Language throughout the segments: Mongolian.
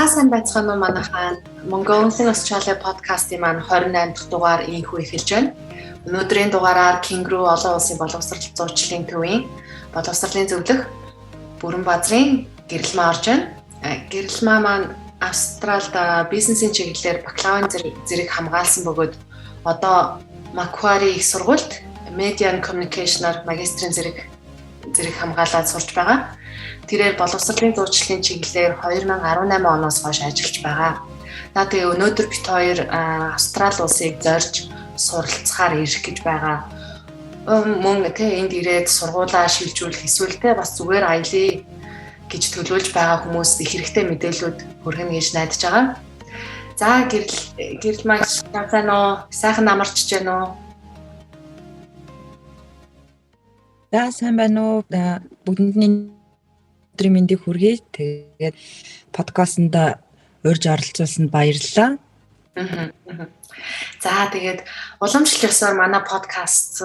сайн байцгаана уу манайхаа. Mongolian Australia podcast-ийн маань 28 дахь дугаар ийхүү эхэлж байна. Өнөөдрийн дугаараар Кенгуру олон улсын боловсрол зуучлалын төвийн боловсролын зөвлөх Бүрэн Базрын гэрэлмээ орж байна. Гэрэлмээ маань Австралид бизнесийн чиглэлээр бакалаврын зэрэг хамгаалсан бөгөөд одоо Macquarie их сургуульд Media and Communication-аар магистрийн зэрэг хамгаалаад сурч байгаа. Тэрээр боловсролын зуучлалын чиглэлээр 2018 оноос хойш ажиллаж байгаа. Тэгээ өнөөдөр бид хоёр Австрали улсыг зорж суралцахаар ирэх гэж байгаа. Мөн энд ирээд сургуулаа шилжүүлэх эсвэл бас зүгээр аялье гэж төлөвлөж байгаа хүмүүст их хэрэгтэй мэдээлэлүүд хүргэнэ гэж найдаж байгаа. За гэрэл маш сайхан амарч байна уу? За сайн байна уу? Бүгдэнд өдрийн мэндийг хүргэе. Тэгээд подкастнда урьж оролцуулсанд баярлалаа. За тэгээд уламжлалт ёсоор манай подкастт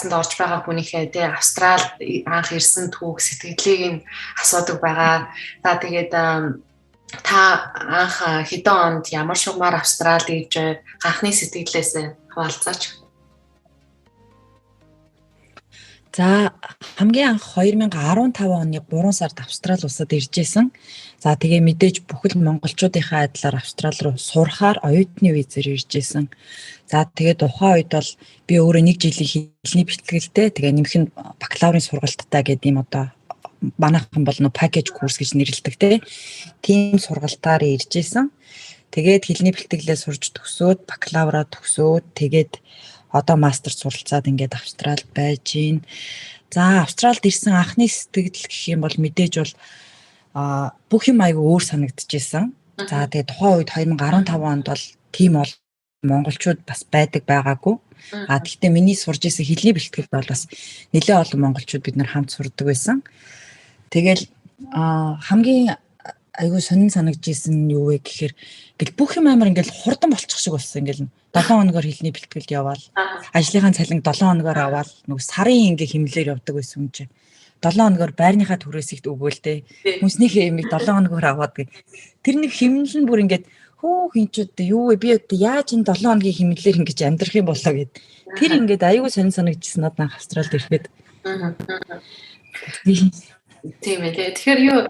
орж байгаа хүнийхээ Австралид анх ирсэн түүх сэтгэлийг нь асуудаг байгаа. За тэгээд та анх хэдэн онд ямар шугамар Австралид ирж анхны сэтгэлээсээ хуваалцаач. За хамгийн анх 2015 оны 3 сард Австрали улсад иржсэн. За тэгээ мэдээж бүхэл монголчуудынхаа адилаар Австрали руу сурахаар оюутны визээр иржсэн. За тэгээ тухайн үед бол би өөрөө 1 жилийн хэлний бэлтгэлтэй тэгээ нэмэх нь бакалаврын сургалттай гэдэг юм одоо манайхан бол нөө пакэж курс гэж нэрлэдэг тийм сургалтаар иржсэн. Тэгээд хэлний бэлтгэлээ сурж төгсөөд бакалавраа төгсөөд тэгээд одоо мастер суралцаад ингээд Австралид байж гин. За Австралид ирсэн анхны сэтгэл гэх юм бол мэдээж бол бүх юм аягүй өөр санагдчихсэн. За тэгээ тухайн үед 2015 онд бол тийм бол монголчууд бас байдаг байгаагүй. Гэхдээ миний сурж исэн хэлний бэлтгэлд бол бас нэлээд олон монголчууд бид нар хамт сурдаг байсан. Тэгэл хамгийн айгүй сонин санагдчихсэн нь юу вэ гэхээр ингээл бүх юм амар ингээл хурдан болчих шиг болсон ингээл 7 хоногор хэлний бэлтгэлд яваал ажлынхаа цалин 7 хоногор аваад нөгөө сарын ингээ хэмнэлээр явдаг байсан юм чи 7 хоногор байрныхаа төрөөс ихт өгөөлтэй хүнснийхээ ямиг 7 хоногор аваад гэ тэр нэг хэмнэл нь бүр ингээд хөө хинчүүд юу вэ би яаж энэ 7 хоногийн хэмнэлээр ингэж амьдрах юм болоо гэд тэр ингээд айгүй сонин санагдчихсан надад Австралид ирэхэд тийм ээ. Тэгэхээр юу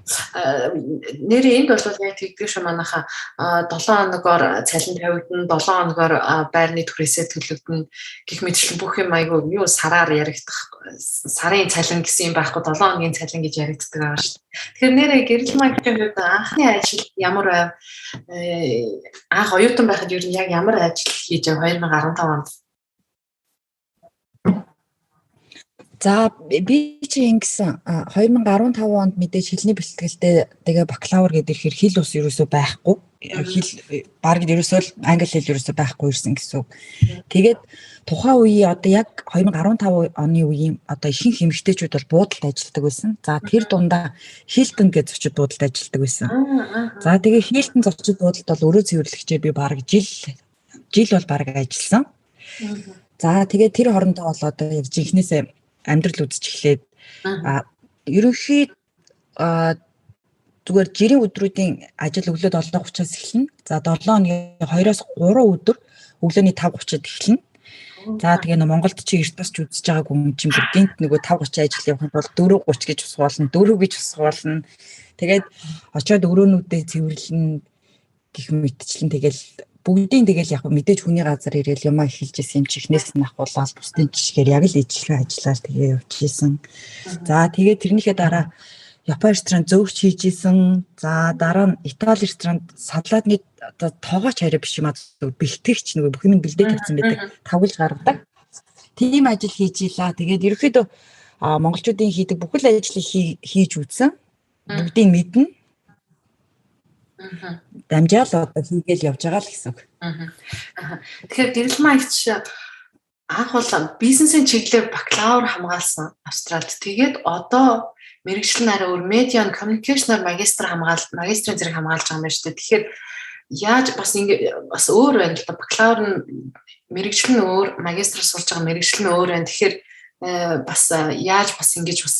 нэрээ энд бол яг тэгдэг шүү манайхаа 7 хоногор цалин тавигдана, 7 хоногор байрны түрээсээ төлөгдөнө гэх мэтчлэн бүх юм айгүй юу сараар яригдах сарын цалин гэсэн юм байхгүй 7 хоногийн цалин гэж яригддаг байгаа шүү. Тэгэхээр нэрээ гэрэл маркетинг анхны ажил ямар байв? Анх оюутан байхад юу яг ямар ажил хийж 2015 онд? За би чи ингэсэн 2015 онд мэдээж хэлний бэлтгэлтэй тэгээ бакалавр гэдэг ихээр хэл ус ерөөсөө байхгүй. Хэл баг ерөөсөө англи хэл ерөөсөө байхгүй ирсэн гэсэн үг. Тэгээд тухайн үеийн одоо яг 2015 оны үеийн одоо ихэнх эмэгтэйчүүд бол буудалд ажилладаг байсан. За тэр дундаа Hilton гэж зочид буудалд ажилладаг байсан. За тэгээ Hilton зочид буудалд бол өрөө цэвэрлэгчээр би баг жил бол баг ажилласан. За тэгээ тэр хоорондоо бол одоо яг жинхнээсээ амьдрал үзэж эхлээд ерөнхий зүгээр жирийн өдрүүдийн ажил өглөө 7:30-аас эхэлнэ. За 7 хоногийн 2-оос 3 өдөр өглөөний 5:30-ад эхэлнэ. За тэгээ Монголд чи эрт бас ч үзэж байгаагүй юм чинь бүр гинт нөгөө 5:30 ажил явахад бол 4:30 гэж усгуулна, 4 гэж усгуулна. Тэгээд очиод өрөөнүүдээ цэвэрлэн гих мэтчлэн тэгэл бүгдийн тэгэл яг мэдээж хүний газар ирээл юмаа эхэлж исэн юм чихнээс нь ахуулаад бусдын жишгээр яг л ижлэгээ ажиллаад тэгээ явж исэн. За тэгээ тэрнийхээ дараа Япон ресторан зөөгч хийж исэн. За дараа нь Итали ресторанд садлаадны одоо тоогооч хараа биш юм аа бэлтгэгч нөгөө бүх юм бэлдээ тавьсан байдаг. Тавгалж гаргадаг. Тийм ажил хийж илаа. Тэгээд ерөөхдөө монголчуудын хийдэг бүхэл ажлыг хийж үзсэн. Бүгдийг мэднэ. Дамжаал одоо хийгээл явж байгаа л гэсэн үг. Тэгэхээр гэрэл маягч анх бол бизнесийн чиглэлээр бакалавр хамгаалсан Австралид. Тэгээд одоо мэргэжил нараа өөр Media and Communication-аар магистрийн зэрэг хамгаалж байгаа юм байна шүү дээ. Тэгэхээр яаж бас ингэ бас өөр байна л да бакалавр нь мэргэжил нь өөр, магистр сурж байгаа мэргэжил нь өөр байна. Тэгэхээр бас яаж бас ингэж бас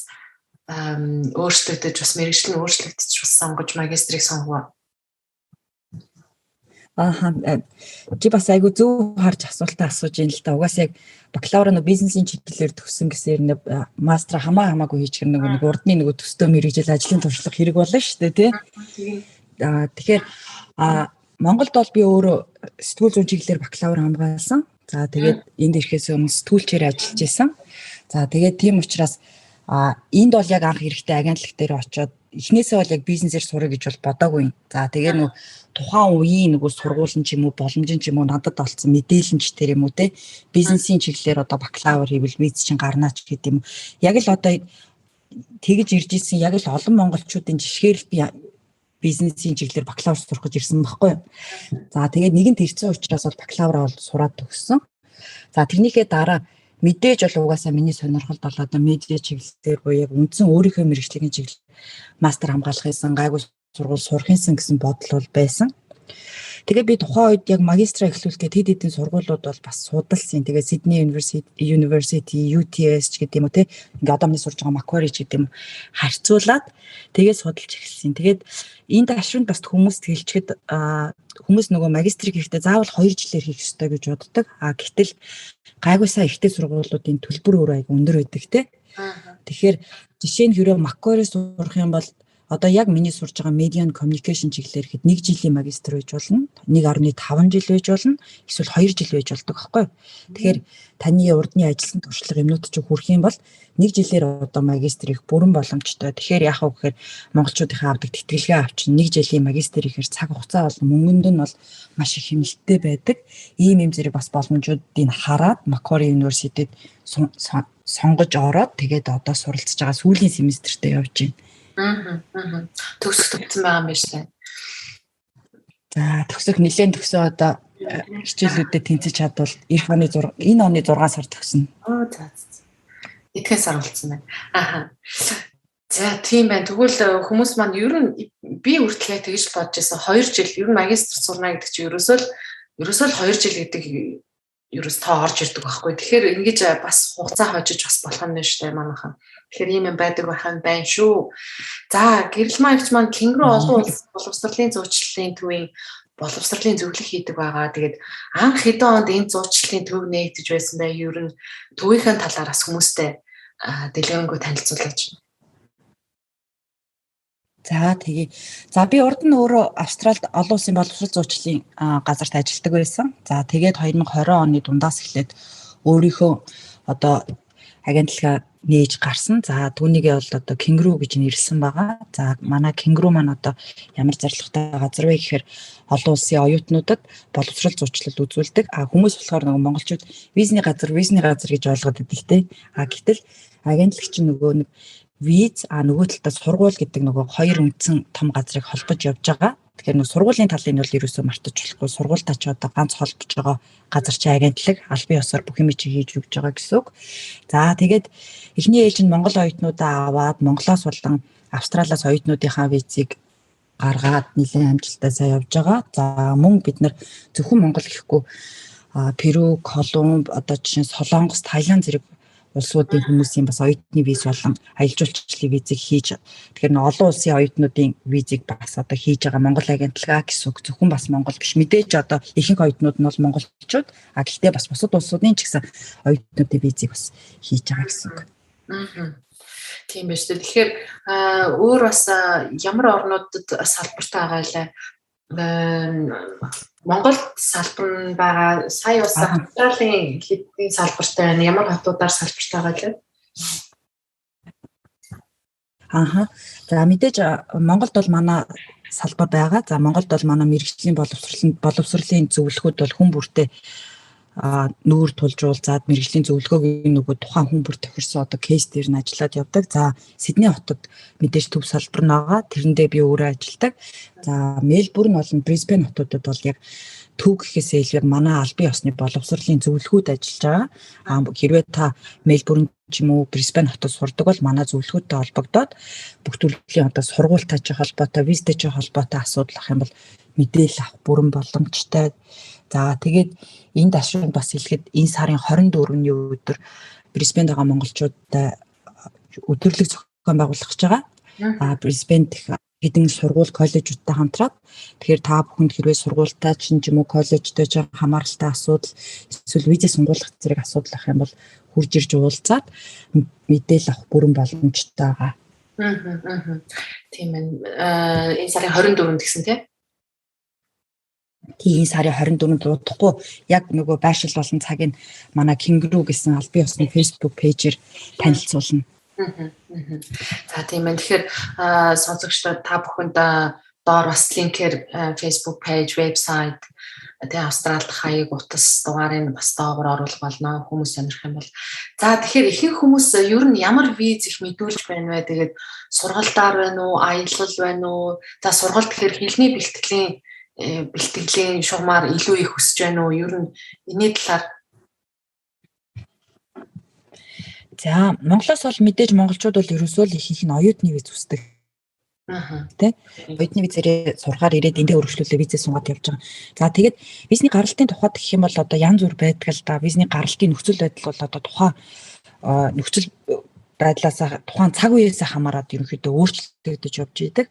өөрчлөгдөж бас мэргэжил нь өөрчлөгдөж бас сонгож магистрийг сонгов. Чи бас айгүй зөв харж асуултаа асууж ийн л та. Угаас яг бакалавра нэг бизнесийн чиглэлээр төгссөн гэсэн нэг мастер хамаагүй хийж гэр нэг урдны нэг төстөө мэрэгжил ажлын туршлага хэрэг болно шүү дээ тий. Тэгэхээр Монголд бол би өөрөө сэтгүүл зүйн чиглэлээр бакалавр хамгаалсан. За тэгээд энд ирэхээс өмнө сэтгүүлчээр ажиллаж исэн. За тэгээд тийм учраас энд бол яг анх хэрэгтэй агентлаг дээр очиод эхнээсээ бол яг бизнесээр сурах гэж бол бодоогүй. За тэгээ нөгөө тухайн үеийн нөгөө сургуулийн ч юм уу боломжийн ч юм уу надад олцсон мэдээлэлч тэр юм уу те бизнесийн чиглэлээр одоо бакалавр хийвэл виз чинь гарнаа ч гэдэг юм. Яг л одоо тэгж ирж исэн яг л олон монголчуудын жишгээр л би бизнесийн чиглэлээр бакалавр сурах гэж ирсэн байхгүй юу. За тэгээд нэгэн тэрцэн учраас бол бакалавраа бол сураад төгссөн. За тэрнийхээ дараа мэдээж бол угаасаа миний сонирхолд бол одоо медиа чиглэлээр буюу яг үндсэн өөрийнхөө мэргэжлийн чиглэл мастер хамгаалахын гайгүй сургууль сурахынсан гэсэн бодол бол байсан. Тэгээ би тухайн үед яг магистра эхлүүлэхэд хэд хэдэн сургуулиуд бол бас судалсан. Тэгээ Sydney University, UTS ч гэдэг юм уу те. Ингээ одоо миний сурж байгаа Macquarie ч гэдэг юм харьцуулаад тэгээ судалж эхэлсэн. Тэгээд энэ ташранд бас хүмүүст хэлчихэд хүмүүс нөгөө магистрийг хийхдээ заавал 2 жилээр хийх ёстой гэж боддог. Гэтэл гайгуйсаа ихтэй сургуулиудын төлбөр өөр аяг өндөр байдаг те. Тэгэхээр жишээ нь хэрэв Macquarie сурах юм бол одоо яг миний сурж байгаа media and communication чиглэлээр хэд 1 жилийн магистр байж болно, 1.5 жил байж болно, эсвэл 2 жил байж болдог байхгүй. Тэгэхээр таны урдны ажилласан туршлага юмнууд ч хүрэх юм бол 1 жилээр одоо магистр их бүрэн боломжтой. Тэгэхээр яах вэ гэхээр монголчуудынхаа авдаг тэтгэлгээ авчин 1 жилийн магистр ихээр цаг хугацаа бол мөнгөнд нь бол маш их хэмнэлттэй байдаг. Ийм зэрэг бас боломжуудыг хараад Macquarie University-д сонгож ороод тэгээд одоо суралцж байгаа сүүлийн семестртээ явж байна. Төгсөх төгсөн байгаа юм байна шүү дээ. За төгсөх нэлээд төгсөө одоо хичээлүүдэд тэнцэж чадвал энэ оны 6 сар төгснө. За. Эдгээр сар болсон байна. За тийм байна. Тэгвэл хүмүүс маань ер нь би үргэлжлээ тэгж бодож байсан 2 жил ер нь магистр сурна гэдэг чинь ерөөсөө л 2 жил гэдэг ерөөс тоо орж ирдэг байхгүй. Тэгэхээр ингэж бас хугацаа хожиж бас болох юм байна шүү дээ манайхан. Тэгэхээр ийм юм байдаг байна шүү. За гэрэл маягч маань Кенгуру олон улс боловсролын зуучлалын төвийн боловсролын зөвлөх хийдэг байгаа. Тэгээд анх хэдэн онд энэ зуучлалын төв нээгдэж байсан бай ер нь төвийнхээ талаараас хүмүүстэй дэлгэнгүй танилцуулж. За тэгээ. За би урд нь өөрөө Австралид олон улсын боловсрол зуучлалын газарт ажилладаг байсан. За тэгээд 2020 оны дундаас эхлээд өөрийнхөө одоо агентлагаа нээж гарсан. За түүнийгээ бол одоо Кенгуру гэж нэрлсэн байгаа. За манай Кенгуру маань одоо ямар зорилготой газар вэ гэхээр олон улсын оюутнуудад боловсрол зуучлал үзүүлдэг. Хүмүүс болохоор нөгөө монголчууд визний газар гэж ойлгоод байдаг те. Гэтэл агентлаг чинь нөгөө нэг виз нөгөө талдаа сургууль гэдэг нөгөө хоёр үндсэн том газрыг холбож явж байгаа. Тэгэхээр нөгөө сургуулийн талын бол ерөөсөө мартаж болохгүй. Сургуультай ч одоо ганц холбож байгаа газар чи агентлаг албан ёсоор бүх юм чи хийж өгч байгаа гэсэн үг. За тэгээд эхний ээлж нь Монгол оюутнуудаа аваад Монголоос болон Австралиас оюутнуудынхаа визийг гаргаад нэлээд амжилттай сайн явж байгаа. За мөн бид нар зөвхөн Монгол гэхгүй Перу, Колумб, одоо жишээ нь Солонгос, Таиланд зэрэг улсуудын хүмүүсийн бас оюутны виз болон аялал жуулчлалын визийг хийж тэгэхээр олон улсын оюутнуудын визийг бас одоо хийж байгаа Монгол агентлагаа гэсэн үг. Зөвхөн бас Монгол биш мэдээж одоо ихэнх оюутнууд нь бол монголчууд гэхдээ бас бусад улсуудын ч гэсэн оюутнуудын визийг бас хийж байгаа гэсэн үг. Тийм байж тээ. Тэгэхээр өөр бас ямар орнуудад салбартай байгаа лээ. Монголд салбар нь байгаа. Сая бас Австралийн хэдийн салбартай байна. Ямар хотуудаар салбартай байгаа лээ? За мэдээж Монголд бол манай салбар байгаа. За Монголд бол манай мэргэжлийн боловсролын зөвлөхүүд бол хүн бүртээ нүүр тулжуулзаад мэргэжлийн зөвлөгөөгийн нөгөө тухайн хүн бүр тохирсон одоо кейс дээр нь ажиллаад явдаг. За Сидней хотод мэдээж төв салбар нь байгаа. Тэрэндээ би өөрөө ажилладаг. За Мельбурн болон Брисбен хотуудад бол яг төв гэхээсээ илүүр манай албан ёсны боловсролын зөвлөхүүд ажиллаж байгаа. Хэрвээ та Мельбурн ч юм уу Брисбен хотод сурдаг бол манай зөвлөхүүдтэй холбогдоод бүх төрлийн одоо сургуультай ч холбоотой, визтэй ч холбоотой асуудал ах юм бол мэдээлэл авах бүрэн боломжтой. За тэгээд энэ ташранд бас хэлэхэд энэ сарын 24-ний өдөр Брисбенд байгаа монголчуудтай өдөрлөг зохион байгуулах гэж байгаа. Брисбенд хэдэн сургууль коллежуудтай хамтраад тэгэхээр та бүхэнд хэрвээ сургуультай ч юм уу коллежтой ч хамааралтай асуудал эсвэл виз сонгуулах зэрэг асуудал ах юм бол хурж ирж уулзаад мэдээлэл авах бүрэн боломжтой байгаа. Тийм ээ. Энэ сарын 24-нд гэсэн тийм. Тийм сарын 24-нд удахгүй яг нөгөө байршил болон цагийг манай Кингрүү гэсэн аль бие усны Facebook пэйжээр танилцуулна. За тийм ээ. Тэгэхээр сонсогчдод та бүхэнд доор бас линкээр Facebook пэйж, вебсайт тэгээ Австралид хаяг утас дугаарыг бас доогоор оруулах болно хүмүүс сонирх юм бол. За тэгэхээр ихэнх хүмүүс ер нь ямар виз их мэдүүлж байна вэ? Тэгээд сургалтаар байна уу, аялал байна уу? За сургалт тэгэхээр хэлний бэлтгэлийн шугамар илүү их өсөж байна уу? Ер нь энэний талаар. За Монголоос бол мэдээж монголчууд бол ерөөсөө л ихэнх нь оюутны виз үздэг. Тэ оюутны визээр сурахаар ирээд эндээ өргөжлүүлээ визээ сунгаад явж байгаа. За тэгээд визний гаралтын тухайд гэх юм бол одоо янз бүр байдаг л да. Визний гаралтын нөхцөл байдал бол одоо тухайн нөхцөл байдлаас тухайн цаг үеэс хамаарат ерөнхийдөө өөрчлөгдөж явж идэг.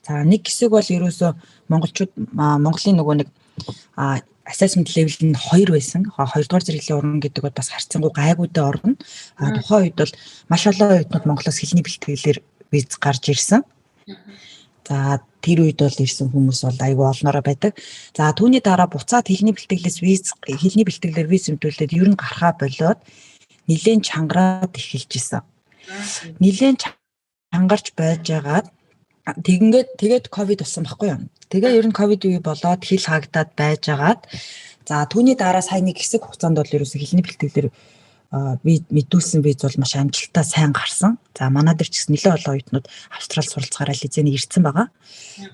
За нэг хэсэг бол ерөөсөө Монголын нөгөө нэг assessment level нь 2 байсан. 2 дугаар зэрэглэлийн орн гэдэг бол бас харьцангуй гайгүйтэй орно. Тухайн үед бол маш олон оюутнууд Монголоос хэлний бэлтгэлээр виз гарч ирсэн. За тэр үед бол ирсэн хүмүүс бол айгүй олноороо байдаг. За түүний дараа буцаад хэлний бэлтгэлээр виз мэдүүлээд ер нь гарахаа болоод нэлээд чангараад эхэлж исэн. Нэлээд чангарч байжгаад тэгээд ковид болсон байхгүй юу? Тэгээ ер нь ковид үе болоод хэл хаагдаад байжгаад за түүний дараа сая нэг хэсэг хугацаанд бол ерөөсө хэлний бэлтгэлээр мэдүүлсэн виз бол маш амжилттай сайн гарсан. За манай дээр ч гэсэн нэлээд олон оюутнууд Австрал суралцахаараа лизэний ирсэн байгаа.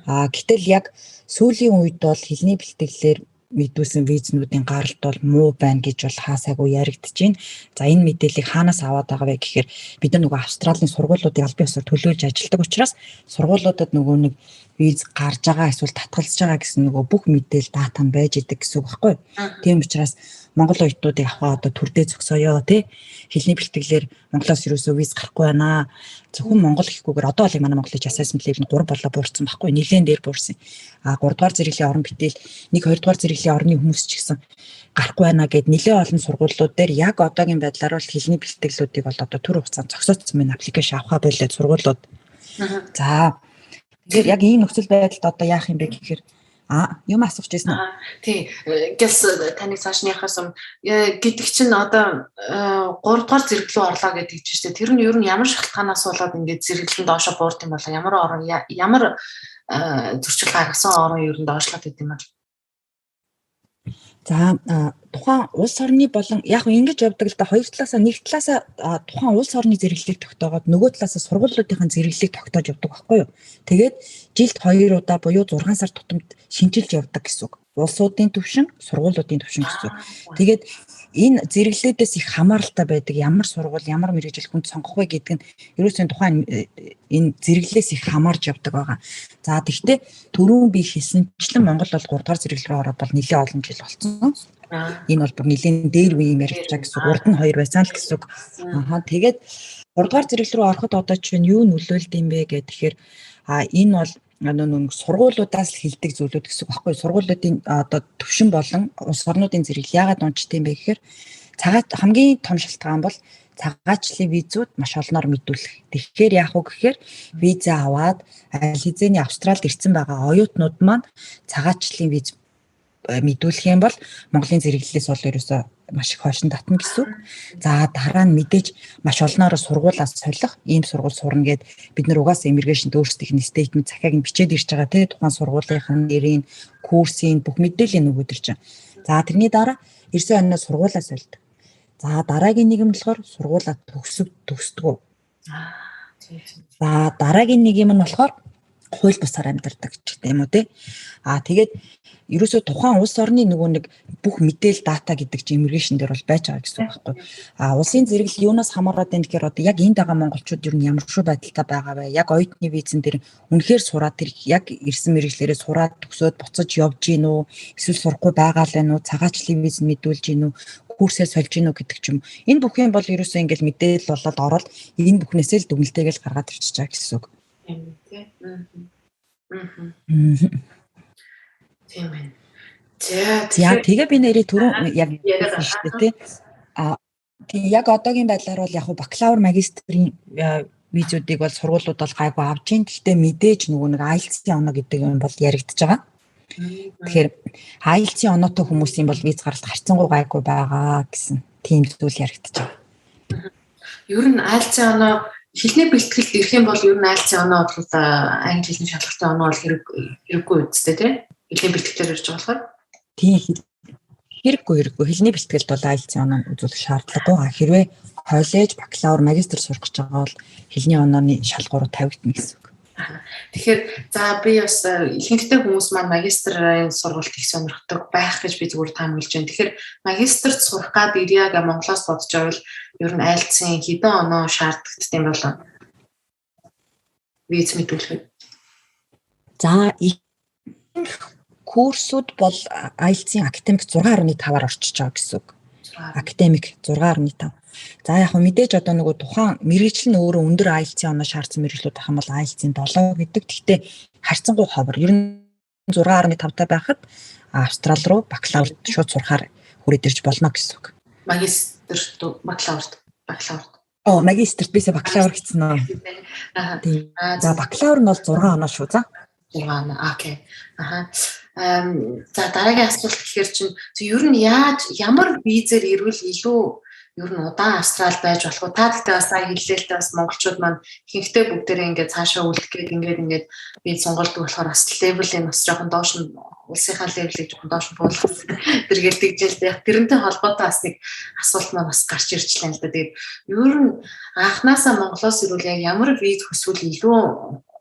Гэтэл яг сүүлийн үед бол хэлний бэлтгэлээр мэдүүлсэн визнүүдийн гаралт бол муу байна гэж бол хаасайгүй яригдж байна. За энэ мэдээллийг хаанаас аваад байгаа вэ гэхээр бид нар нөгөө Австралийн сургуулиудыг аль бие усаар төлөөлж ажилладаг учраас сургуулиудад нөгөө нэг виз гарч байгаа эсвэл татгалзаж байгаа гэсэн нөгөө бүх мэдээлэл дата нь байж идэг гэсэн үг байхгүй. Тийм учраас Монгол оюутнуудыг аваа одоо төрдөө зөксөё тий хэлний бэлтгэлээр Монголоос юусоо виз гарахгүй байна. Зөвхөн Монгол гэхгүйгээр одоо бол манай Монголын assessment level нь 3 болоо буурсан байхгүй. Нэлээд дээр буурсан. 3 дугаар зэрэглийн орон битэл 1 2 дугаар зэрэглийн орны хүмүүс ч гэсэн гарахгүй байна гэд нэлээд олон сургуулиуд дээр яг одоогийн байдлаар бол хэлний бэлтгэлүүдийг бол одоо төр хугацаанд зогсоодсон байна аппликейшн авахаа болоод сургуулиуд. За тэгэхээр яг ийм нөхцөл байдалд одоо яах юм бэ гэхээр юм асууж ирсэн үү? Тий. Гэс таныг цаашныхаас гэдэг чинь одоо 3 дугаар зэрэг рүү орлоо гэдэг чинь шүү дээ. Тэр нь ер нь ямар шалтгаанаас болоод ингээд зэрэглэн доошо буурд юм бол ямар зөрчил гаргасан орон ер нь доошлоод идэм юм бол. За тухайн улс орны болон яг ингэж явдаг л да хоёр талаасаа нэг талаасаа тухайн улс орны зэрэглэлийг тогтоогоод нөгөө талаасаа сургуулиудын зэрэглэлийг тогтоож явдаг байхгүй юу. Тэгээд жилд 2 удаа буюу 6 сар тутамд шинжилж явдаг гэсэн үг. Улсуудын төвшин, сургуулиудын төвшин гэсэн. Тэгээд энэ зэрэглэлээс их хамааралтай байдаг ямар сургууль, ямар мэргэжил хүнд сонгох вэ гэдэг нь ерөөсөө тухайн энэ зэрэглэлээс их хамаарж явдаг байгаа. За тэгвэл түрүүн би хэлсэнчлэн Монгол бол 3 дугаар зэрэглэл рүү ороод бол нэлээд олон жил болсон. Энэ бол бүр нэлээд дээр үе юм ярьж байгаа гэсэн. Урд нь 2 байсан л гэсэн. Тэгээд 3 дугаар зэрэглэл рүү ороход одоо чинь юу нөлөөлд юм бэ гэхээр энэ бол нэг сургуулиудаас л хилдэг зүйлүүд гэсэн үг байхгүй. Сургуулиудын одоо төвшин болон улс орнуудын зэрэглэл яагаад унцтай юм бэ гэхээр хамгийн том шалтгаан бол цагаачлалын визүүд маш олноор мэдүүлэх. Тэгэхээр яах вэ гэхээр виза аваад аль хэзээний Австралид ирсэн байгаа оюутнууд маань цагаачлалын виз мэдүүлэх юм бол Монголын зэрэглэлээс бол ерөөсөө маш их хойшин татна гэсэн үг. За дараа нь мэдээж маш олноороо сургуулаас солих, ийм сургууль сурна гэд бид нар угаасаа иммиграшнд өөрсдийнх нь стейтмент захиаг нь бичээд ирж байгаа те тухайн сургуулийн нэрийн, курсын бүх мэдээллийг нөгөөдөр чинь. За тэрний дараа ирсэн оноо сургуулаа сольдог. За дараагийн нэг юм болохоор сургуулаа төгсдөг. За дараагийн нэг юм нь болохоор хууль бусаар амьдардаг ч гэдэг юм уу те. Тэгээд ерөөсөө тухайн улс орны нөгөө нэг бүх мэдээлэл дата гэдэг чинь иммиграшн дээр бол байж байгаа гэсэн үг байхгүй. Улсын зэрэглэл юунаас хамаарат байна гэхээр одоо яг энд байгаа монголчууд ер нь ямар шүү байдалтай байгаа вэ? Яг оюутны визэн дээр үнэхээр сураад тэр яг ирсэн мэргэжлэрээ сураад төгсөөд буцаж явж гин үү? Эсвэл сурахгүй байгаа л байна уу? Цагаачлалын виз мэдүүлж гин үү? Курсээ сольж гин үү гэдэг ч юм. Энэ бүх юм бол ерөөсөө ингээл мэдээлэл болоод ороод энэ бүхнээсээ л дүгнэлтэйгэл гаргаад ирчихэж байгаа гэсэн үг. Тийм байна. За тэгээ би нэрээ түрүүн яг яриад хэлсэн шүү дээ тий. Тийм яг одоогийн байдлаар бол яг бакалавр магистрийн визүүдийг бол сургуулиуд бол гайгүй авж ийн. Гэхдээ мэдээж нөгөө нэг IELTS-ийн оноо гэдэг юм бол яригдж байгаа. Тэгэхээр IELTS-ийн оноотой хүмүүсийн бол виз гаралт харьцангуй гайгүй байгаа гэсэн тийм зүйл яригдж байгаа. Ер нь IELTS-ийн оноо хэлний бэлтгэлд ирэх юм бол ер нь IELTS-ийн оноо бол англи хэлний шалгалтын оноо бол хэрэггүй үстэй тий. Хэлний бэлтгэлээр ирж байгаа болохоор. Тийм хэрэггүй хэлний бэлтгэлд бол IELTS-ийн оноо үзүүлэх шаардлагагүй. Хэрвээ коллеж, бакалавр, магистр сурах гэж байгаа бол хэлний онооны шалгуур тавигдана гэсэн үг. Тэгэхээр за би бас ихэнхдээ хүмүүс маань магистрын сургалт их сонирхдаг байх гэж би зүгээр таамаглаж байна. Тэгэхээр магистрт сурах гад ирьяг Монголоос бодож байвал ер нь IELTS-ийн хэдэн оноо шаардлагатай юм болоо? Виз мэдүүлэхэд. За курсууд бол IELTS-ийн академик 6.5-аар орчиж байгаа гэсэн үг. Академик 6.5. За яг мэдээж одоо нөгөө тухайн мэргэжил нь өөрөө өндөр IELTS-ийн оноо шаардсан мэргэжлүүд байх юм бол IELTS-ийн 7 гэдэг. Гэхдээ харьцангуй ховор. Ер нь 6.5 таа байхад Австрал руу бакалаврт шууд сурахаар хүрээд ирж болно гэсэн үг. Магистрт бакалаврт. Магистрт бисээ бакалавр гэсэн нөө. Тийм. За бакалавр нь бол 6 оноо шүү за. 6 оноо. Окей. За дараагийн асуулт гэхээр чинь ер нь ямар визээр ирвэл илүү ер нь удаан Австрал байж болох уу? Та гэхдээ бас сайн хэллээ л дээ бас монголчууд маань ихэнхдээ бүгдээрээ ингээд цаашаа үлдэх гээд ингээд виз сонголдог болохоор бас левелийг бас жоохон доош нь улсынхаа левелийг жоохон доош нь буулгах зэрэг тэгжэл яг тэрнтэй холбоотой бас нэг асуулт маань бас гарч ирчлээ л да. Тэгээд ер нь анханасаа Монголоос ирвэл яг ямар виз хүсвэл илүү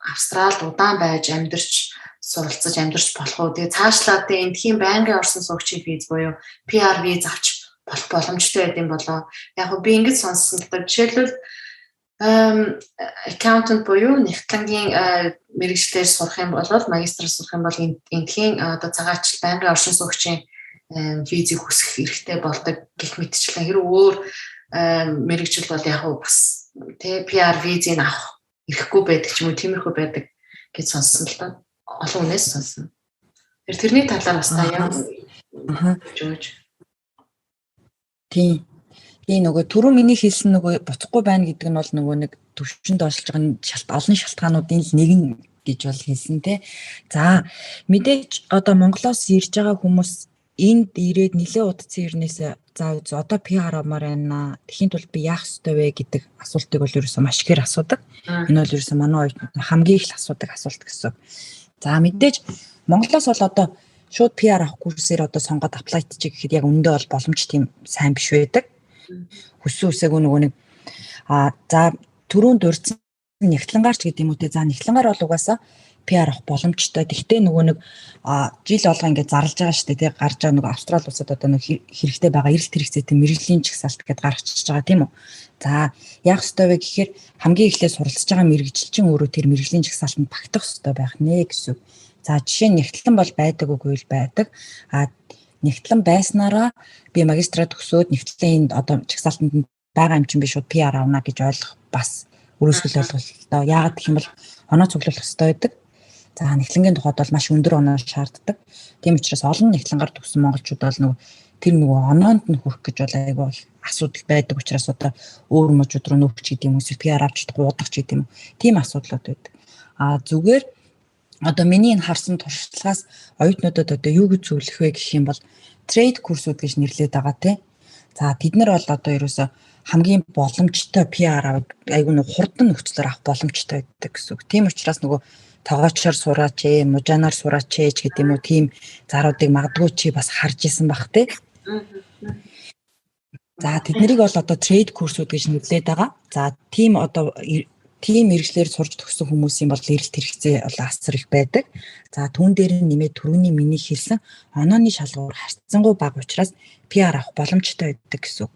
Австралид удаан байж амьдарч суралцаж амьдарч болох уу? Тэгээд цаашлаа тэ эндхийн байнгын орсон суугчийн виз буюу PR виз авч болох боломжтой байд юм болоо. Яг би ингэж сонссон л да. Жишээлбэл accountant буюу нэгтлэнгийн мэргэжлээр сурах юм бол магистраар сурах юм бол эндхийн одоо цагаач байнгын оршин суугчийн визийг хүсэх хэрэгтэй болдог гэх мэтчлэн хэрэг өөр мэргэжил бол яг бас тэ PR визийг авах ирэхгүй байдаг ч юм уу тиймэрхүү байдаг гэж сонссон л да. Олон хүнээс сонссон. Тэрний талаар бас та яг жууж. Тийм нөгөө түрүү миний хэлсэн нөгөө буцахгүй байна гэдэг нь бол нөгөө нэг төвшөнд оршилж байгаа олон шалтгаануудын нэг нь гэж бол хэлсэн те. За мэдээж одоо Монголоос ирж байгаа хүмүүс энд ирээд нэлээд удацсан ирнээс за одоо PR авмаар байна. Тэхийн тулд би яах ёстой вэ гэдэг асуултыг бол ерөөсөө маш ихээр асуудаг. Энэ бол ерөөсөө манай оюутнууд хамгийн их асуудаг асуулт гэсэн. За мэдээж Монголоос бол одоо шууд PR авах курсээр одоо сонгоод аплайт чиг гэхэд яг өндөө бол боломж тийм сайн биш байдаг. Хүссэн үсээгүй нөгөө нэг за түрүүнд урьдсан нэгтлэнгаарч гэдэг юм уу те. За нэгтлэнгаар бол угаасаа PR авах боломжтой. Тэгтээ нөгөө нэг жил болго ингээд зарлж байгаа шүү дээ те. Гарч байгаа нөгөө Австрал улсад одоо нэг хэрэгтэй байгаа эрэлт хэрэгцээтэй мэргэжлийн чагсаалт гэдээ гаргачихж байгаа тийм үү. За яах ёстой вэ гэхээр хамгийн эхлээд суралцж байгаа мэргэжилчин өөрөө тэр мэргэжлийн чагсаалтанд багтах ёстой байх нэ гэсэн. За жишээ нь нэгтлэн бол байдаг үгүй л байдаг. Нэгтлэн байснараа би магистрат төгсөөд нэгтлийн одоо чагсаалтанд байгаа юм чинь би шууд PR авна гэж ойлгох бас өрөөсгөл ойлголттой. Яагаад гэх юм бол оноо цуглуулах ёстой байдаг. За нэгтлэнгийн тухайд бол маш өндөр оноо шаарддаг. Тийм учраас олон нэгтлэнгаар төгссөн монголчууд бол нөгөө тэр нөгөө оноонд нь хүрэх гэж бол айгүй асуудал байдаг учраас одоо өөр мужууд руу нөхч гэдэг юм эсвэл PR авч чадахгүй удах ч гэдэг юм. Тийм асуудлууд байдаг. Зүгээр одоо миний энэ харсан туршлагаас оюутнуудад одоо юу гэж зөвлөх вэ гэх юм бол трейд курсууд гэж нэрлэдэг байгаа тий. За тэд нар бол одоо ерөөсө хамгийн боломжтой PR айгүй нэг хурдан нөхцлөөр авах боломжтой байдаг гэсэн үг. Тийм учраас нөгөө тоогоочоор сураач, мужаанаар сураач гэдэг юм уу тийм заруудыг магадгүй чи бас харж исэн бах тий. За тэднийг бол одоо трейд курсууд гэж нэрлэдэг байгаа. За тийм одоо тийм мэргэжлэр сурж төгссөн хүмүүсийн бол эрэлт хэрэгцээ бол асар их байдаг. За түүн дээр нэмээд түрүүний миний хэлсэн онооны шалгуур харьцангуй бага учраас PR авах боломжтой байдаг гэсэн.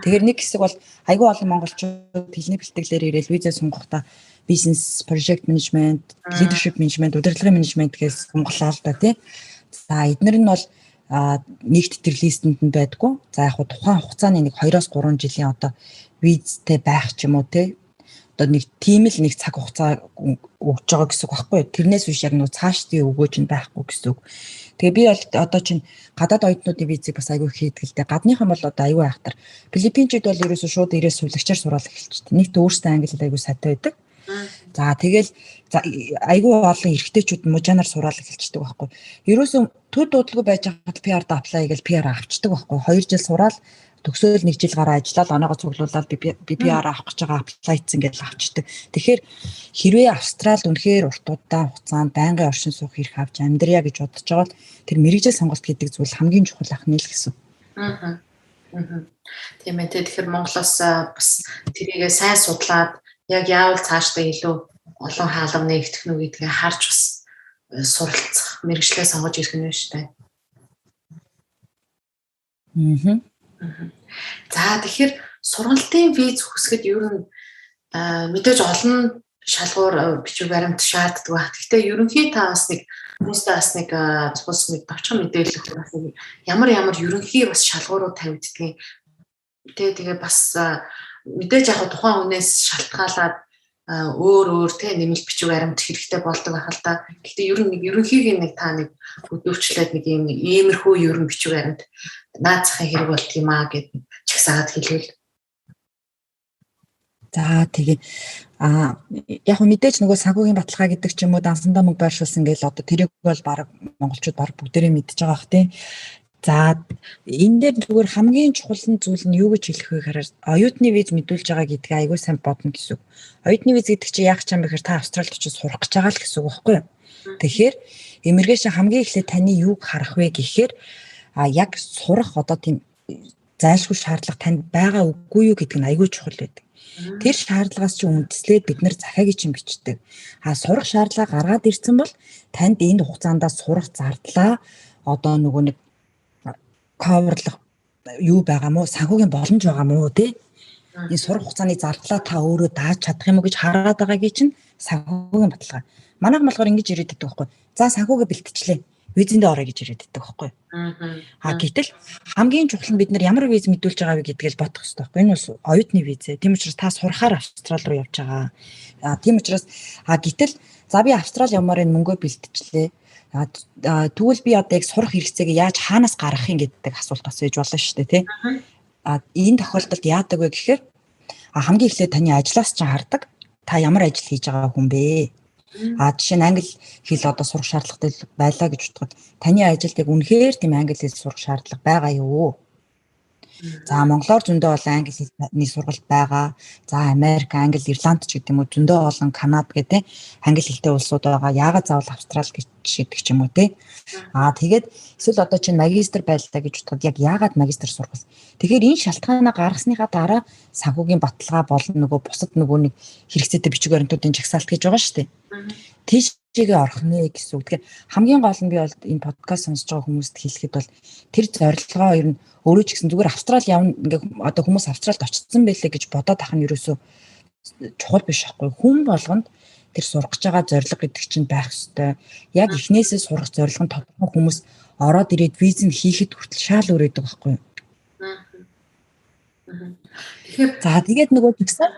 Тэгэхээр нэг хэсэг бол айгүй олон монголчууд хэлний бэлтгэлээр ирээл виза сонгохдоо бизнес, project management, leadership management, удирдлагын менежмент гэж сонголоо л да тий. За эдгээр нь бол нэгт тэр листэнд нь байдгүй. За яг тухайн хугацааны нэг 2-3 жилийн одоо визтэй байх ч юм уу тий. одоо нэг тийм л нэг цаг хугацаа өгж байгаа гэсэн үг байхгүй юу? Тэрнээс биш яг нөгөө цаашдын өгөөж нь байхгүй гэсэн үг. Тэгээ би бол одоо чинь гадаад оюутнуудын визийг бас айгүй хийдгэлтэй. Гадныхан бол одоо айгүй айхтар. Филиппинчууд бол ерөөсөө шууд ирээс сувлагчаар сураал эхэлчихсэн. Нэгт өөрсдөө англи хэл айгүй сайтай байдаг. За тэгэл айгүй олон эрэгтэйчүүд мужаанаар сураал эхэлчихдэг байхгүй. Ерөөсөө төд дуудлагүй байж хаад PR-д apply гэж PR авчдаг байхгүй. 2 жил сураал төгсөөл 1 жил гараа ажиллаад оноогоо цуглуулаад PR авах гэж байгаа apply хийсэн гэж авчдаг. Тэгэхээр хэрвээ Австралид үнэхээр урт удаан хугацаанд байнгын оршин суух эрх авч амьдрья гэж бодож байгаа бол тэр мэргэжил сонголт гэдэг зүйл хамгийн чухал ах нь л гэсэн. Тийм ээ. Тэгэхээр Монголоос бас тэрийгээ сайн судлаад яг яавал цаашдаа илүү олон хаалга нэгтгэх нь гэдгийг харж бас суралцах, мэргэжлээ сонгож ирэх нь шүү дээ. За тэгэхээр сургалтын виз хүсгэд ер нь мэдээж олон шалгуур бичиг баримт шаарддаг баг. Гэхдээ ерөнхий та бас нэг хүмүүстээ бас нэг цус нэг товчхон мэдээлэл өгөх бас нэг ямар ерөнхий бас шалгуурууд тавигддгийг. Тэгээ бас мэдээж яг тухайн хүнээс шалтгаалаад өөр нэмэлт бичиг баримт хэрэгтэй болдог байх л да. Гэхдээ ер нь нэг ерөнхийг нэг та нэг өдөвчлээд нэг иймэрхүү ер нь бичиг баримт наацахын хэрэг болт юм аа гэд чагсаад хэлвэл. За тэгээ яг мэдээж нөгөө санхүүгийн баталгаа гэдэг ч юм уу дансандаа мөнгө байршуулсан гэж одоо тэрийг бол баг монголчууд баг бүгдээрээ мэдж байгаа бах тийм. За энэ дээр зүгээр хамгийн чухал зүйл нь юу гэж хэлэх вэ гэхээр оюутны виз мэдүүлж байгаа гэдгийг айгүй сайн бодно гэсэн үг. Оюутны виз гэдэг чинь яах юм бэ гэхээр та Австралид очиж сурах гэж байгаа л гэсэн үг байхгүй юу? Тэгэхээр иммиграшн хамгийн эхлээд таны юуг харах вэ гэхээр яг сурах одоо тийм зайлшгүй шаардлага танд байгаа үгүй юу гэдэг нь айгүй чухал байдаг. Тэр шаардлагаас чинь үндэслээд бид нар захиагийн чинь бичдэг. Сурах шаардлага гаргаад ирсэн бол танд энэ хугацаанд сурах зардлаа одоо нөгөө нэг coverлах юу байгаа мó санхүүгийн боломж байгаа мó тий энэ сурах хугацааны зардлаа та өөрөө дааж чадах юм уу гэж хараад байгаагийн чинь санхүүгийн баталгаа. Манайх болохоор ингэж ирээд байдаг байхгүй. За санхүүгээ бэлтчихлээ. Визэндээ орё гэж ирээд байдаг байхгүй. Гэтэл хамгийн чухал нь бид нар ямар виз мэдүүлж байгаа вэ гэдгийг бодох хэрэгтэй байхгүй. Энэ бас оюутны виз. Тийм учраас та сурахаар Австрали руу явж байгаа. Тийм учраас гэтэл за би Австрали явмаар энэ мөнгөө бэлтчихлээ. Тэгвэл би одоо яг сурах хэрэгцээг яаж хаанаас гаргах юм гэдэг асуулт бас ээж болно шүү дээ тий. Энэ тохиолдолд яадаг вэ гэхээр хамгийн эхлээд таны ажлаас ч хардаг. Та ямар ажил хийж байгаа хүн бэ? Жишээ нь англи хэл одоо сурах шаардлагатай байлаа гэж бодоход таны ажилд яг үнэхээр тийм англи хэл сурах шаардлага байгаа юу? За Монголоор зөндөө олон англи хэлний сургалт байгаа. За Америк, Англи, Ирланд ч гэдэг юм уу зөндөө олон Канада гэдэг англи хэлтэй улсууд байгаа. Яагаад заавал Австрали гэдэг ч юм уу те. Тэгээд эсвэл одоо чинь магистр байлаа гэж бодоход яг яагаад магистр сурах вэ? Тэгэхээр энэ шалтгаанаа гаргасныхаа дараа санхүүгийн баталгаа болон нөгөө бусад нөгөө нэг хэрэгцээтэй бичиг баримтуудын жагсаалт гэж байгаа шүү дээ. Тийшээгээ орох нэ гэсэн үг. Тэгэхээр хамгийн гол нь би бол энэ подкаст сонсож байгаа хүмүүст хэлэхэд бол тэр зорилгоо ер нь өөрөө ч гэсэн зүгээр Австрали явна ингээ одоо хүмүүс Австралид очсон байлээ гэж бодоод ах нь ерөөсөө чухал биш байхгүй. Хүн болгонд тэр сурах гэж байгаа зорилго гэдэг чинь байх ёстой. Яг эхнээсээ сурах зорилго нь тодорхой хүмүүс ороод ирээд виз нь хийхэд хүртэл шаал өрөөдөг байхгүй. Тэгээд нөгөө жигсаа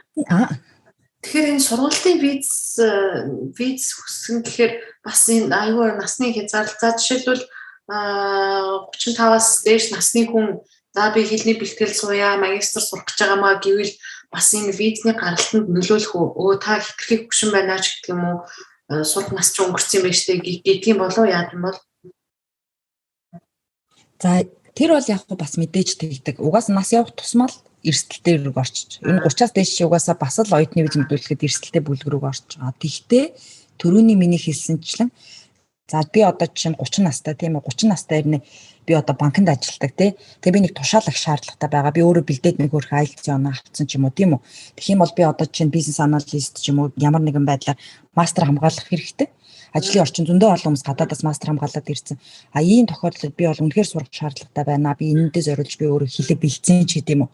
тэгэхээр энэ сургалтын виз хүсгэн гэхээр бас энэ аюул насны хязгаарлалт жишээлбэл 35-аас дээш насны хүн за би хэлний бэлтгэл сууя магистр сурах гэж байгаамаа гэвэл бас энэ визний гаргалтанд нөлөөлөх үү? Та хэтэрхий хөгшин байна ч гэдэг юм уу? Сурах нас ч өнгөрсөн юм байна штэ гэдгийг болов яа гэм бол. За тэр бол яг бас мэдээж тэгдэг. Угаас нас явах тусмаа л эрсдэлтэй рүү орчих. Энэ 30-аас дээш угаасаа бас л оюутны виз мэдүүлэхэд эрсдэлтэй бүлэг рүү орж байгаа. Тэгтээ төрөүний миний хэлсэнчлэн за би одоо чинь 30 настай тийм үү 30 настай ирнэ би одоо банкнд ажилладаг тий. Тэгээ би нэг тушаалах шаардлагатай байгаа. Би өөрөө бэлдээд нэг хөрх IELTS оноо авцсан ч юм уу тийм үү. Тэгэх юм бол би одоо чинь бизнес аналист ч юм уу ямар нэгэн байдлаар мастер хамгаалах хэрэгтэй. Ажлын орчин зөндөө олон хүмүүс гадаадаас мастер хамгаалаад ирсэн. Ийм тохиолдолд би бол үнэхээр сурах шаардлагатай байна. Би энэндээ зориулж би өөрөө хэлэг бэлдсэн ч гэдэм үү.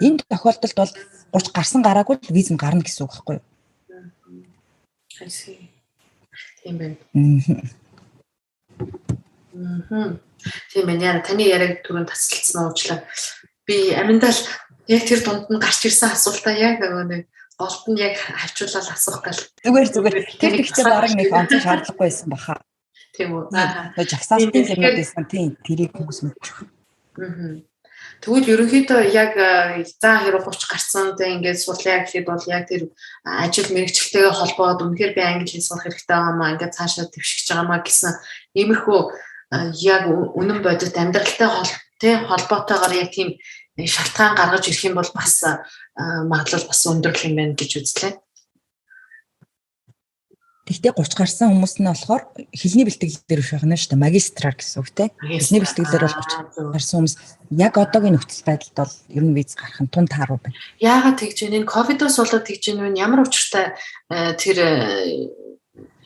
Энэ тохиолдолд бол 30 гарсан гараагүй виз нь гарна гэсэн үг байхгүй юу? Тийм байна. Тийм байна. Таны яриаг түрүүн тасалдсан уучлаа. Би аминдаа яг тэр дунд нь гарч ирсэн асуултаа яг нэг голд нь яг хавчуулаад асуух гал. Зүгээр. Тэр ихтэй бараг нэг онцгой шаардлагагүй байсан баха. Тийм үү. Нөө жагсаалтын юмнууд байсан тийм тэрийг хүмүүс мэдчих. Тэгвэл ерөнхийдөө яг заа хэрэг 30 гарсан тэ ингээд сурлаа гэхэд бол яг тэр ажил мэргэжилтэйгээ холбоод үнэхээр би англи хэл сурах хэрэгтэй байгаамаа ингээд цаашаа дэвшиж байгаамаа гэсэн иймэрхүү яг үнэн бодит амьдралтай холбоотойгоор яг тийм шалтгаан гаргаж ирэх юм бол бас магадлал бас өндөрлөх юм байна гэж үзлээ. Тэгтээ 30 гарсан хүмүүс нь болохоор хэлний бэлтгэл дээр биш байна шүү дээ. Магистраар гэсэн үг тийм. Хэлний бэлтгэлээр бол 30 гарсан хүмүүс яг одоогийн нөхцөл байдалд бол ер нь виз гарах нь тун тааруу байна. Яагаад тэгж вэ? Энэ ковидоос болоод тэгж вэ? Ямар учиртай тэр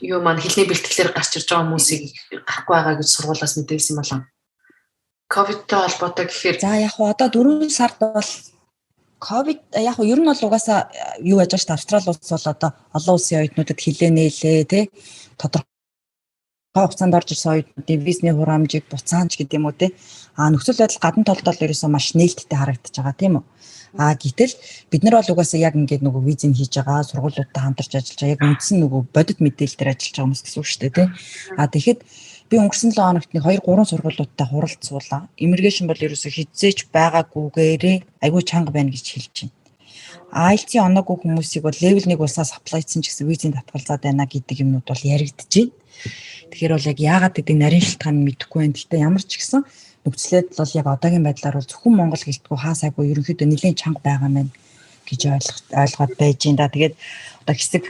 юу маань хэлний бэлтгэлээр гарч ирж байгаа хүмүүсийг гарахгүй байгаа гэж сургуулиас мэдээлсэн болов. Ковидтой холбоотой гэхээр за яг одоо 4 сард бол ковид яг ер нь бол угаасаа юу яаж байгаа шүү дээ. Австрали улс бол одоо олон улсын оюутнуудад хилээ нээлээ тий. Тодорхой хугацаанд орж ирсэн оюутнуудын визний хураамжийг буцаанч гэдэг юм уу тий. Нөхцөл байдал гадна толд бол ерөөсөө маш нээлттэй харагдаж байгаа тийм үү. Гэтэл бид нар бол угаасаа яг ингээд нөгөө визийг хийж байгаа сургуулиудтай хамтарч ажиллаж байгаа яг үндсэн нөгөө бодит мэдээлэл дээр ажиллаж байгаа хүмүүс гэсэн үг шүү дээ тий. Тэгэхэд би өнгөрсөн 7 хоногт нэг 2-3 сургуулиудтай хуралцуулаа. Иммиграшн бол ерөөсөө хизээч байгаагүйгээрээ айгүй чанга байна гэж хэлж байна. IELTS-ийн оноогүй хүмүүсийг бол level 1 улсаас аплайцсан ч гэсэн визийн татгалзаад байна гэдэг юмнууд бол яригдж байна. Тэгэхээр бол яг яагаад гэдэг нарийн шалтгаан мэдэхгүй байна. Гэхдээ ямар ч гэсэн нөхцөлөд бол яг одоогийн байдлаар бол зөвхөн монгол хэлтгүү хаасаагүй ерөнхийдөө нэлээд чанга байгаа мэн гэж ойлгоод байж байна. Тэгээд одоо хэсэг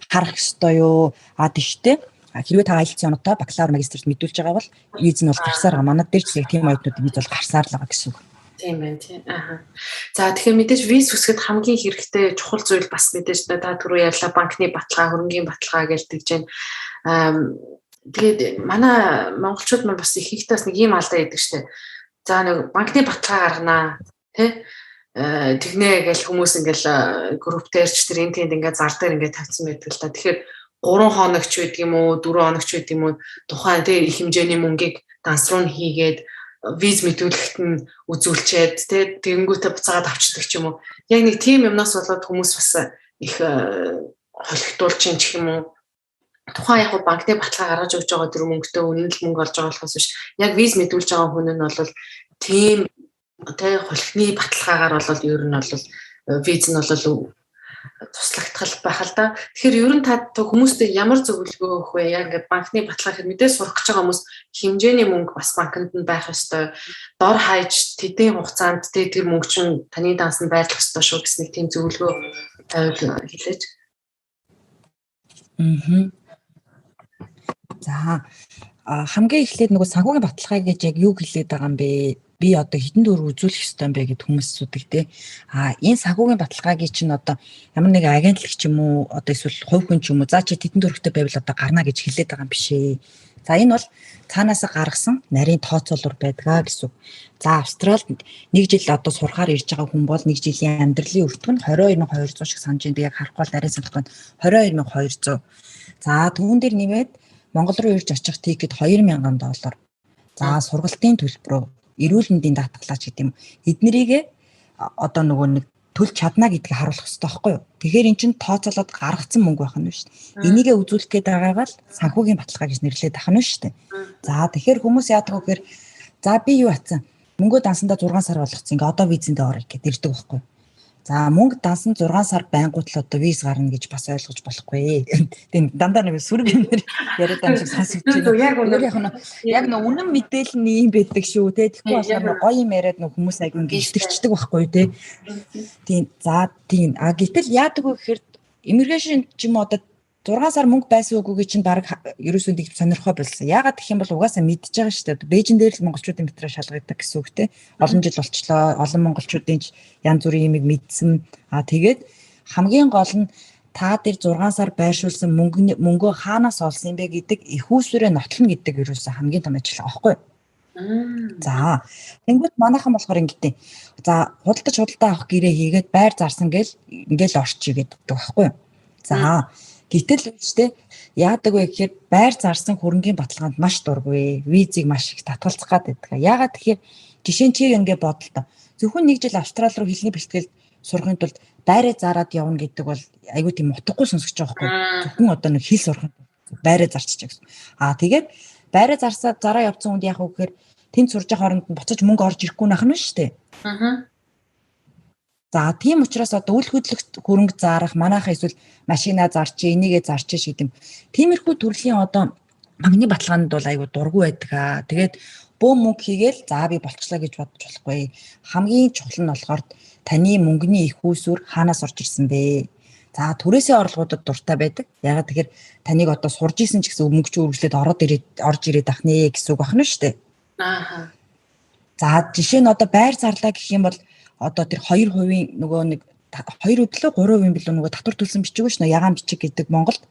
харах ёстой юу? Тийштэй хэрвээ та IELTS-ийн оноотой бакалавр магистрт мэдүүлж байгаа бол виз нь бол гарсаар байгаа. Манайд дээр ч яг тийм оюутнууд виз бол гарсаар л байгаа гэсэн үг. Тийм байна тийм. За тэгэхээр мэдээж виз үсгэд хамгийн хэрэгтэй чухал зүйл бас мэдээж та түрүү ярьлаа банкны баталгаа, хөрөнгийн баталгаа гэж тэгж байна. Тэгээд манай монголчууд маань бас их ихтэй бас нэг ийм алдаа байдаг штэ. За нэг банкны баталгаа гарганаа тий тэгнэ гэж хүмүүс ингээл группээр ч тэр энэ тэнд ингээд зар дээр ингээд тавьсан байдаг л та. Тэгэхээр 3 хоног ч байдаг юм уу 4 хоног ч байдаг юм уу тухайн тэр их хэмжээний мөнгийг данс руу хийгээд виз мэдүүлэхт нь үзүүлчихэд тий тэгэнгүүтээ буцаагаад авчдаг ч юм уу. Яг нэг тийм юмнаас болоод хүмүүс бас их холигдуулж чинь ч юм уу. Тухайн яг банкны баталгаа гаргаж өгч байгаа тэр мөнгөтэй үнэн л мөнгө олж байгаа болохоос биш. Яг виз мэдүүлж байгаа хүн нь бол тийм тий холигны баталгаагаар бол ер нь бол виз нь бол туслагдтал байх л да. Тэгэхээр ер нь та хүмүүстэй ямар зөвлөгөө өгөх вэ? Яг ингээд банкны баталгаа хэр мэдээ сурах гэж байгаа хүмүүс хэмжээний мөнгө бас банкнд нь байх ёстой. Дор хаяж тэдний хугацаанд тэр мөнгө чинь таны дансанд байрлах ёстой шүү гэсэн нэг тийм зөвлөгөө тавиул хэлээч. За хамгийн эхлээд нөгөө санхүүгийн баталгаа гэж яг юу хэлээд байгаа юм бэ? Би одоо хэдэн дөр үзүүлэх ёстой юм бэ гэд хүмүүс асуудаг те. Энэ санхүүгийн баталгаагийн чинь одоо ямар нэг агентлаг ч юм уу одоо эсвэл хувь хүн ч юм уу за чи хэдэн дөрөвтэй байвал одоо гарна гэж хэлээд байгаа юм биш ээ. За энэ бол цаанаасаа гаргасан нарийн тооцоолор байдгаа гэсэн. За Австралид 1 жил одоо сурахаар ирж байгаа хүн бол 1 жилийн амьдралын өртөг нь 22200 шиг санаж байна. Яг харахгүй бол арай санахгүй 22200. За түүн дээр нэмээд Монгол руу ирж очих тикет $2000. За сургалтын төлбөр, эрүүл мэндийн даатгалаач гэдэг юм. Эднэрийг одоо нөгөө нэг төлж чадна гэдгийг харуулах хэрэгтэй байхгүй юу? Тэгэхээр эн чинь тооцоолоод гаргацсан мөнгө байх нь шүү дээ. Энийгээ үзүүлэх гээд байгаагаа л санхүүгийн баталгаа гэж нэрлэдэг байх нь шүү дээ. За тэгэхээр хүмүүс яадаг вэ гэхээр за би юу атсан? Мөнгөө дансандаа 6 сар болгоцсон. Ингээ одоо визэндээ орё гэдэг ирдэг байхгүй юу? За мөнгө дансан 6 сар байнгут л одоо виз гарна гэж бас ойлгож болохгүй. Тэгээд дандаа нэг сүрэг юмэр яриад байгаа шиг сонсогдож байна. Яг нэг үнэн мэдээлэл нь юм байдаг шүү те. Тэгэхгүй болохоор гоё юм яриад нэг хүмүүс аяг ингэ итгэждэг байхгүй те. Тийм за тийм гэтэл яадаг вэ гэхээр иммиграшн ч юм одоо 6 сар мөнгө байсан үгүйг чинь баг ерөөсөө нэг сонирхоо болсон. Яагаад гэх юм бол угаасаа мэдж байгаа шүү дээ. Бээжин дээр л монголчуудын метро шалгадаг гэсэн үг те. Олон жил болчлоо. Олон монголчуудын янз бүрийн юмыг мэдсэн. Тэгээд хамгийн гол нь та дээр 6 сар байршуулсан мөнгөө хаанаас олсон юм бэ гэдэг их усүрээ нотлно гэдэг ерөөсөө хамгийн том ажил аахгүй. За тэнгууд манайхан болохоор ингэдэй. За худалдаа авах гэрээ хийгээд байр зарсан ингээл орчих гэдэг байхгүй. За гэтэл үстэй яадаг вэ гэхээр байр зарсан хөрөнгийн баталгаанд маш дургүй. Визийг маш их татгалзах гад байдаг. Яагаад тэгэхээр жишээ нь чи ингэ бодлоо. Зөвхөн 1 жил Австрали руу хэлний бэлтгэл сурахын тулд байраа зараад явна гэдэг бол айгүй тийм утгагүй сонсож байгаа байхгүй. Зөвхөн одоо нэг хэл сурахын байраа зарчих гэсэн. Тэгээд байраа зараа явцсан хүнд яг уу гэхээр тэнд сурж байгаа хооронд нь буцаж мөнгө орж ирэхгүй нах нь шүү дээ. За тийм учраас одоо үйл хөдлөлт хөрөнгө зарах манайхаа эсвэл машина зарч энийгээ зарч гэдэг юм. Тиймэрхүү төрлийн одоо магны баталгаанд бол айгүй дургүй байдаг. Тэгээд бөө мөнгө хийгээл за би болцлоо гэж бодож болохгүй. Хамгийн чухал нь болохоор таны мөнгөний их үүсвэр хаанаас орж ирсэн бэ? За түрээсээ орлогуудад дуртай байдаг. Ягаад тэгэхээр таныг одоо сурж исэн ч гэсэн мөнгө үргэлжлээд орж ирээд ах нэ гэсэн үг байна шүү дээ. За жишээ нь одоо байр зарлаа гэх юм бол одоо тэр 2% нөгөө нэг 2 өдлөө 3% билүү нөгөө татвар төлсөн бичиг шүү дээ. Ягаан бичиг гэдэг Монголд.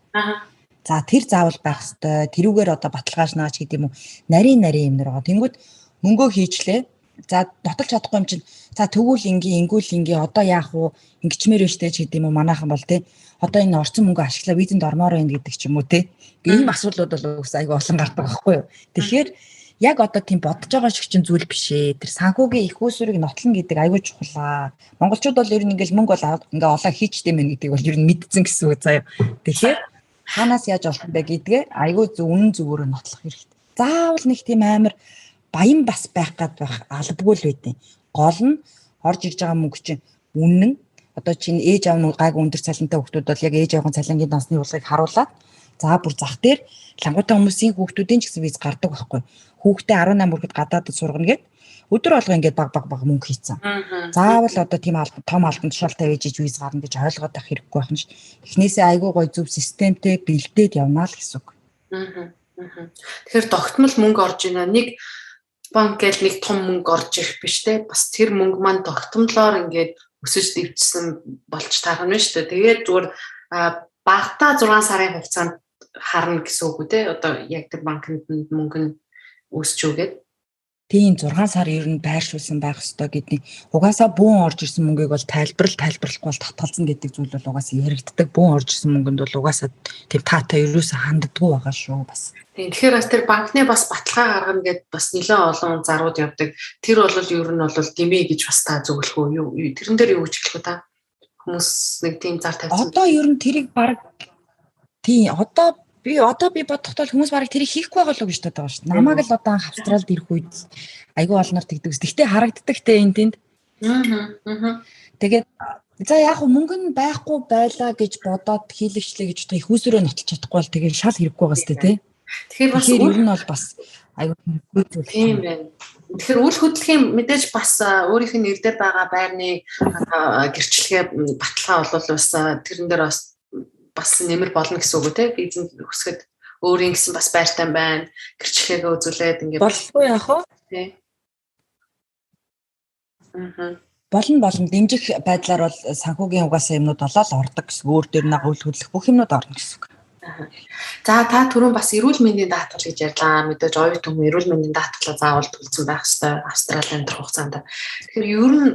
За тэр заавал байх хэвээр тэрүүгээр одоо баталгаажнаач гэдэг юм уу. Нарийн юмнэр байгаа. Тэнгүүд мөнгөө хийчлээ. За дотолж чадахгүй юм чинь за тэгвэл ингүүл одоо яах вэ? Ингэчмээр өштэй ч гэдэг юм уу манайхан бол тий. Одоо энэ орсон мөнгө ашиглаа визэнд ормоор байна гэдэг ч юм уу тий. Ийм асуудлууд бол үс айгүй олон гардаг байхгүй юу. Тэгэхээр яг одоо тийм бодож байгаа шиг чинь зүйл биш ээ. Тэр санхүүгийн их үүсвэрийг нотлно гэдэг айгүй чухал. Монголчууд бол ер нь ингээл мөнгө бол ингээ олоо хийчтэй мэн гэдэг бол ер нь мэдсэн гэсэн үг заяа. Тэгэхээр хаанаас яаж олох бэ гэдгээ айгүй үнэн зөвөөрөө нотлох хэрэгтэй. Заавал нэг тийм амар баян бас байх гад байх албагүй л байдیں۔ Гол нь орж ирж байгаа мөнгө чинь үнэн. Одоо чинь ээж аав нь гайгүй өндөр цалинтай хүмүүс бол яг ээж аавын цалингийн дансны урлагийг харуулад за бүр зах дээр лангуутай хүмүүсийн хүүхдүүдийн ч гэсэн виз гардаг байхгүй. Хүүхдээ 18 хүрэхэд гадаадд сургана гэд өдөр болго ингээд баг мөнгө хийцэн. Заавал одоо тийм том албан тушаалтай ээж виз гарна гэж ойлгоод авах хэрэггүй байна ш. Эхнээсээ айгүй гой зөв системтэй бэлдээд явнаа л гэсэн үг. Тэгэхээр тогтмол мөнгө орж ийна. Нэг банк гэл нэг том мөнгө орж ирэх биш те. Бас тэр мөнгө маань тогтмолоор ингээд өсөж дэвжсэн болж таарна шүү дээ. Тэгээд зүгээр багтаа 6 сарын хугацаанд харна гэсэн үг үү те. Одоо яг тэр банкнд мөнгө нь өсч үгээд тийм 6 сар ер нь байршуулсан байх ёстой гэдэг. Угаасаа бүүн орж ирсэн мөнгийг бол тайлбарлахгүй бол татгалзан гэдэг зүйл бол угаасаа яригддаг. Бүүн орж ирсэн мөнгөнд бол угаасаа тийм таатай ерөөсө ханддаггүй байгаа шүү бас. Тийм тэгэхээр бас тэр банкны бас баталгаа гаргана гэд бас нэлээд олон зарууд явдаг. Тэр бол ер нь бол гэмээ гэж бас та зөвлөх үү юу? Тэрэн дээр юу гэж хэлэх вэ та? Хүмүүс нэг тийм зар тавьсан. Одоо ер нь тэрийг баг тийм одоо би бодохдоо хүмүүс барыг тэрийг хийхгүй байгаа л гэж бодож байгаа шүү дээ. Намайг л одоо Австралид ирэх үед айгүй олноор тэгдэг. Гэхдээ харагддаг те энэ тэнд. Тэгээд за яг мөнгө нь байхгүй байлаа гэж бодоод хийлэгчлээ гэж одоо их усрөө нотолж чадахгүй бол тэгээд шал хэрэггүй байгаа сте те. Тэгэхээр бас ер нь бол бас айгүй хэрэггүй зүйл. Тийм байна. Тэгэхээр үйл хөдлөлийн мэдээж бас өөрийнх нь нэр дээр байгаа байрны гэрчлэгээ баталгаа бол бас тэрэн дээр бас нэмэр болно гэсэн үг үү те. Бизнес өсгөхөд өөрийн гэсэн бас байртай байна. Гэрчлэгээ үзүүлээд ингээд болохгүй яах вэ? Тий. Болно дэмжих байдлаар бол санхүүгийн угаасаа юмнууд болоод ордог гэсэн. Өөр дээр нэг үйл хөдлөх бүх юмнууд орно гэсэн үг. За та түрүүн бас эрүүл мэндийн даатгал гэж ярьлаа. Мэдээж оюу түмэн эрүүл мэндийн даатгалаа заавал төлсөн байх ёстой Австралийн амьдрах хугацаанд. Тэгэхээр ер нь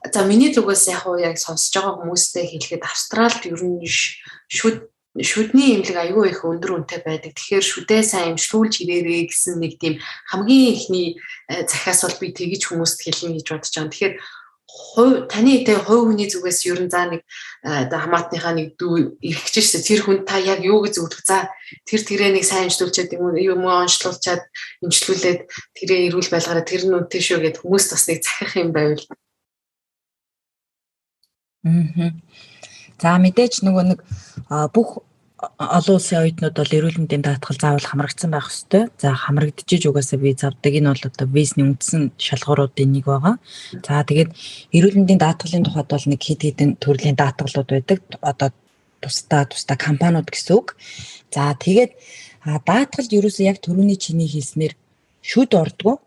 за миний зүгээс яг сонсож байгаа хүмүүстэй хэлэхэд Австралид ер нь шүдний эмнэлэг аюул их өндөр үнэтэй байдаг. Тэгэхээр шүдээ сайн эмчлүүлж ирээрээ гэсэн нэг тийм хамгийн ихний захиас бол би тэгж хүмүүст хэлнэ гэж бодож байгаа. Тэгэхээр таны хувь хүний зүгээс ер нь за нэг хамаатныхаа нэг дүү ирэхэж шээ тэр хүн та яг юу гэж зөвлөх за тэрээ нэг сайн эмчлүүлчихэд юм уу онцлуулчаад эмчлүүлээд тэрээ эрүүл байлгаараа тэр нь үнэтэй шүү гэд хүмүүст бас нэг захих юм байвал. За мэдээж нөгөө нэг бүх олон улсын оюутнууд бол эрүүл мэндийн даатгал заавал хамрагдсан байх ёстой. За хамрагдчихж угаасаа виз авдаг. Энэ бол одоо визний үндсэн шалгууруудын нэг байгаа. За тэгээд эрүүл мэндийн даатгалын тухайд бол нэг хэд хэдэн төрлийн даатгалууд байдаг. Одоо тусдаа компаниуд гэсэн үг. За тэгээд даатгалд ерөөсөө яг түрүүний чиний хэлснээр шүд ордгоо,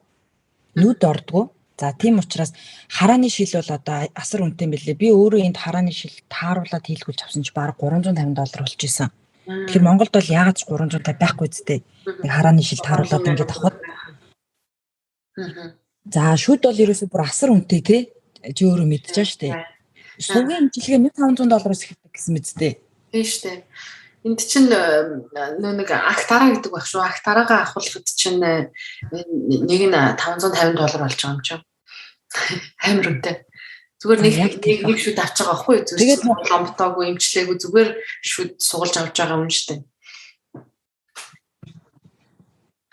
нүд ордгоо. За тийм учраас харааны шил бол одоо асар үнэтэй юм билээ. Би өөрөө энд харааны шил тааруулаад хийлгүүлж авсан чи бараг $350 болж исэн. Тэгэхээр Монголд бол яагаад ч 350 байхгүй зүтэй. Нэг харааны шил тааруулаад ингээд авахд. За шүд бол ерөөсөө бүр асар үнэтэй тий. Чи өөрөө мэдчихэж штэ. Сувгийн имчилгээ $1,500-аас эхэлдэг гэсэн мэт дээ. Тийм штэ. Энд чинь нэг актара гэдэг байх шүү. Актарагаа авахлахад чинь нэг нь $550 болж байгаа юм чинь. Амар үнэтэй. Зүгээр Яг тийм нэг шүд авч байгаа байхгүй юу? Тэгээд Зүгээр ломбтоогүй эмчлээгүй зүгээр шүд суулж авч байгаа юм шүү дээ.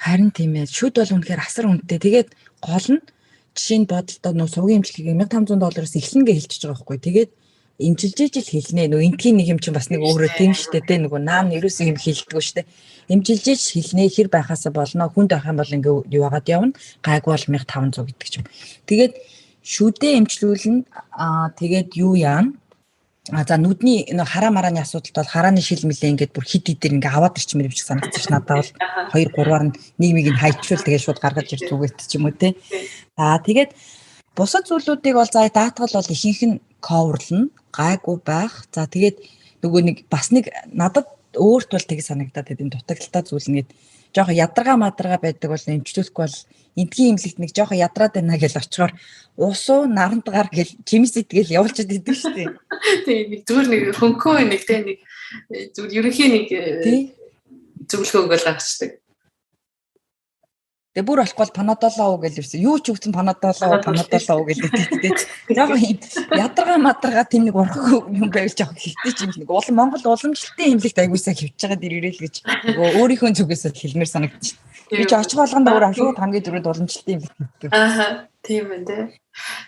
харин тийм ээ. Шүд бол үнэхээр асар үнэтэй. Тэгээд гол нь жишээ нь бодолтой нөө сувгийн эмчилгээг $1,500-аас эхлэнэ гэж хэлчихэж байгаа байхгүй. Тэгээд эмчилж ижил хэлнэ. Нөө эндхийн нэг юм чинь бас нэг өөрөө тийм штэ тэ нөгөө наам ерөөсөө юм хэлдэггүй штэ. Эмчилж иж хэлнэ хэр байхаасаа болно. Хүнд байх юм бол ингээ юу яагаад явна. Гайгүй бол 1500 гэдэг ч юм. Тэгээд шүдээ эмчлүүлнэ. Тэгээд юу яана? За нүдний хараа марааны асуудалд бол харааны шил мэлээ ингээд бүр хид хидээр ингээ аваад ирчмээр биш санагдчих ш надад бол 2 3-аар нь нийгмийг нь хайчвал тэгээ шууд гаргаж ирж үгээд ч юм уу те. Тэгээд бусад зүйлүүдийг бол за даатгал бол ихэнх нь коверлно, гайгүй байх. За тэгээд нөгөө нэг бас нэг надад өөрт бол тэг санагдаад тийм дутагдaltaй зүйл нэгэд жоохон ядаргаа мадаргаа байдаг бол эмчлүүлэхгүй бол эндхийн имлэгт нэг жоохон ядраад байна гэж очихоор усуу наранд гар гэл жимсэд гэл явуулчихад идэв шүү дээ. Тийм нэг зүгээр нэг хөнхөө нэг тийм нэг зүгээр ерөнхий нэг зөвлөгөө өгөөл гаргацдаг. Тэгээ бүр болохгүй панадолоо гэж ирсэн. Юу ч үгсэн панадолоо гэж хэлдэг. Яг ядаргаа мадаргаа тийм нэг урхаг юм байвал жоох хэлтэй ч юм нэг Монгол уламжлалтын имлэгт аягуулсаа хөвчгээд ирээрэл гэж өөрийнхөө зүгээс хэлмээр санагдчих. Би ч очих болгонд өөр ашууд хамгийн дөрөнд уламжлалтын имлэгт хэлдэг. Тийм ээ тий.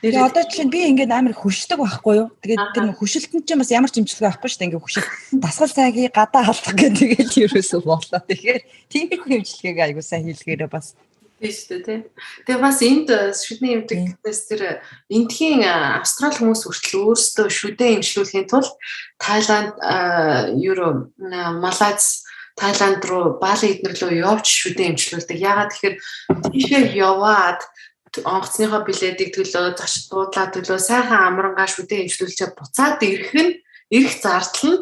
Тэгээ одоо жишээ нь би ингээд амар хөшдөг байхгүй юу? Тэгээд тэр хөшөлтөнд ч бас ямар ч имчилгээ авахгүй шүү дээ. Ингээд хөшөл дасгал сайгийн гадаа халдах гэдэг тэгэл ерөөсөө болоо. Тэгэхээр тиймэрхүү имчилгээг аягүй сайн хийлгээрээ бас тийм шүү дээ тий. Тэгээ бас энд шүдний эмчилгээнээс тэр эндхийн австрал хүмүүс хүртэл өөрсдөө шүдээ эмчлүүлэхийн тулд Тайланд, Малайз, Тайланд руу Бали эднэр рүү явж шүдээ эмчлүүлдэг. Яагаад тэгэхээр тийшээ яваад онгоцныхоо билетийг төлөө, зочд буудлаа төлөө сайхан амрангаа шүдээ эмчлүүлчээ буцаад ирэх зардал нь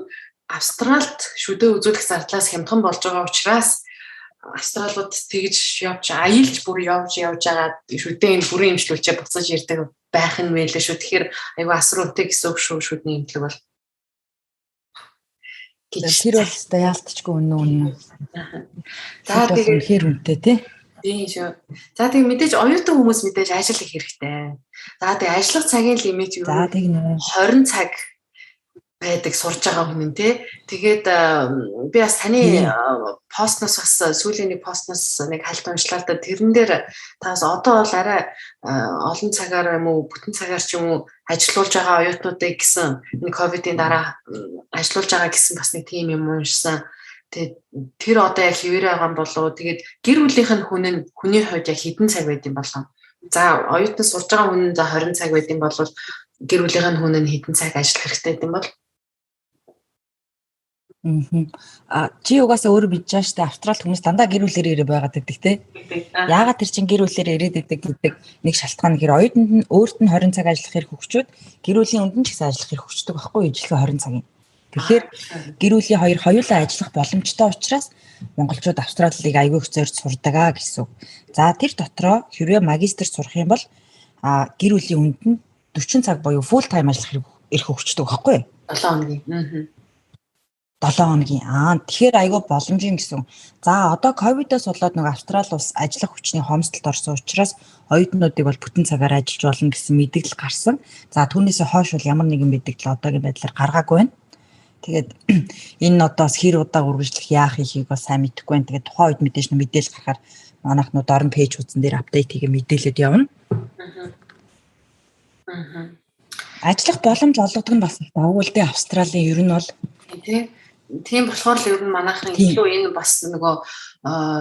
Австралд шүдээ үзүүлэх зардлаас хямдхан болж байгаа учраас австралууд тэгж явж аялж бүр явж байгаа шүдээ бүрийн эмчлүүлчээ буцаж ирдэг байх нь мэлээ шүү. Тэгэхээр айгүй асар үнэтэй гэсэн үг шүү шүдний эмчилэг бол. Тэр бол өстой яалтчгүй үнэн. За тэгээд хэр үнэтэй тий. Тийм шүү. За тэг мэдээж оюутан хүмүүс мэдээж ажил их хэрэгтэй. За тэг ажиллах цагийн лимит юу? За тэг 20 цаг байдаг сурж байгаа хүн тий. Тэгээд би бас таны постноос бас сүүлийн нэг постноос нэг хальт уншлаа л да. Тэрэн дээр таас одоо бол арай олон цагаар юм уу бүтэн цагаар ч юм уу ажиллаулж байгаа оюутнуудыг гэсэн нэг ковидын дараа ажиллаулж байгаа гэсэн бас нэг тийм юм уншсан. Тэгээд тэр одоо яг хэвээрээ байгаа юм болоо. Тэгээд гэр бүлийнх нь хүний хувьд яг хэдэн цаг байд юм болоо. За оюутан сурж байгаа хүн за 20 цаг байд юм бол гэр бүлийнх нь хүн нь хэдэн цаг ажиллах хэрэгтэй юм бол чи угаасаа өөрөө мэдж байгаа штэ австрал хүмүүс дандаа гэр бүлээр ирээ байгаад байдаг те. Яагаад тэр чин гэр бүлээр ирээд идэг гэдэг нэг шалтгаан гэхээр оюутанд нь өөрт нь 20 цаг ажиллах хэрэг хөгчөөд гэр бүлийн үнд нь ч гэсэн ажиллах хэрэг хөгчдөг байхгүй ижилхэн 20 цагийн. Тэгэхээр гэр бүлийн хоёулаа ажиллах боломжтой учраас монголчууд австралийг аягүй их зорьж сурдаг гэсэн үг. За тэр дотроо хэрвээ магистр сурах юм бол гэр бүлийн үнд нь 40 цаг буюу full time ажиллах хэрэг хөгчдөг байхгүй 7 хоногийн. 7 хоногийн. Тэгэхээр айгүй боломжийн гэсэн. За одоо ковидоос болоод нэг Австрали улс ажиллах хүчний хомсдолд орсон учраас оюутнуудыг бол бүтэн цагаар ажиллаж болно гэсэн мэдээлэл гарсан. За түүнээс хойш бол ямар нэгэн мэдээлэл одоогийн байдлаар гаргаагүй байна. Тэгээд энэ одоос хэр удаа үргэлжлэх яах ихийг бол сайн мэдэхгүй байна. Тэгээд тухайн үед мэдээж мэдээлэл гарахаар манайхнууд орон пэйж үзэн дээр апдейт хийгээ мэдээлэлд явна. Ажиллах боломж олгодог нь бас давгүй л дээ Австралийн ер нь бол тийм болохоор л ер нь манайхын илүү энэ бас нөгөө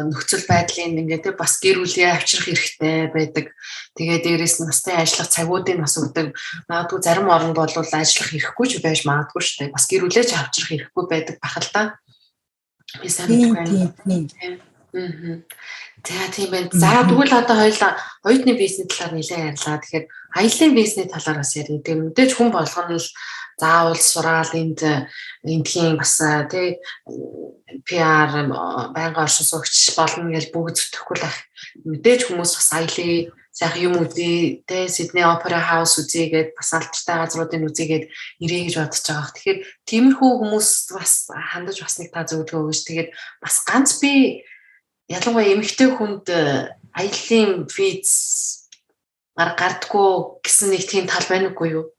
нөхцөл байдлын ингээд бас гэр бүлээ авчрах хэрэгтэй байдаг. Тэгээд дээрээс нь настай ажиллах цагуудыг бас өгдөг. Магадгүй зарим оронд бол ажиллах хэрэггүй ч байж магадгүй шүү дээ. Бас гэр бүлээ ч авчрах хэрэггүй байдаг бах л да. Би сайн мэдгүй. За тийм байна. За тэгвэл одоо хоёулаа оюутны бизнесийн талаар нэлээд ярьлаа. Тэгэхээр аяллаа бизнесийн талаар бас ярив. Тэгээд мэдээж хүн болгоно л заавал сураал эндхийн бас тий PR байнгын оршин суугч болно гэж бүгд зөвтөхгүй л байх. Мэдээж хүмүүс бас аяллаа сайхан юм үзье, тий Сидней Опера хаус үзье гэд бас алдартай газруудыг үзье гэд ирээ гэж бодож байгаа. Тэгэхээр тиймэрхүү хүмүүс бас хандаж бас нэг та зөвлөгөө өгөөч. Тэгээд бас ганц би ялангуяа эмэгтэй хүнд аяллаа виз гардггүй гэсэн нэг тийм тал байна уугүй юу?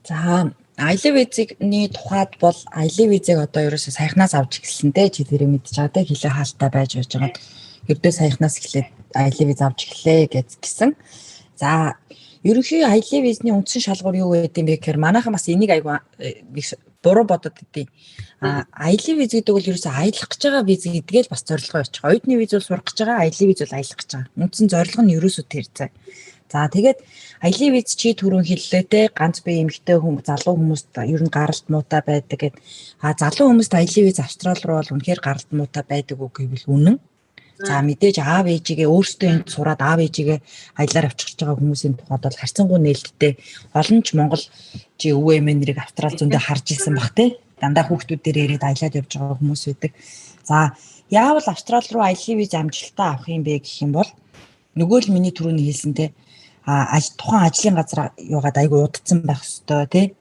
За аялын визний тухайд бол аялын визийг одоо ерөөсөө саяхнаас авч эхэлсэн те чи тэрийг мэдчихэж байгаа те хилээ хаалттай байж байгаад ердөө саяхнаас эхлээд аялын виз авч эхлэе гэсэн. За ерөнхий аялын визний үндсэн шалгуур юу гэдэг юм бэ гэхээр манайхан бас энийг айгүй буруу бодод идэв. Аялын виз гэдэг бол ерөөсөө аялах гэж байгаа виз гэдгээ л бас зорилгоо явуучих. Оюутны виз бол сурах гэж байгаа, аялын виз бол аялах гэж байгаа. Үндсэн зорилго нь ерөөсөө тэр зай. За тэгээд аялын виз чи түрүүн хэллээ те ганц бие эмэгтэй хүмүүс залуу хүмүүст ер нь гаралт муутай байдаг гэд. Залуу хүмүүст аялын виз Австрали руу бол үнэхээр гаралт муутай байдаг уу гэвэл үнэн. За мэдээж аав ээжигээ өөртөө энд сураад аав ээжигээ аялаар авчирч байгаа хүмүүсийн тухайд бол харьцангуй нээлттэй олон ч Монгол чи өвөө эмээ нэрийг Австрали зөндөө харж ирсэн бах те. Дандаа хүүхдүүдээр ирээд аялаад явж байгаа хүмүүс байдаг. За яавал Австрали руу аялын виз амжилттай авах юм бэ гэх юм бол нөгөө л миний түрүүний хэлсэн те тухайн ажлын газар юугаад айгүй удацсан байх ёстой тий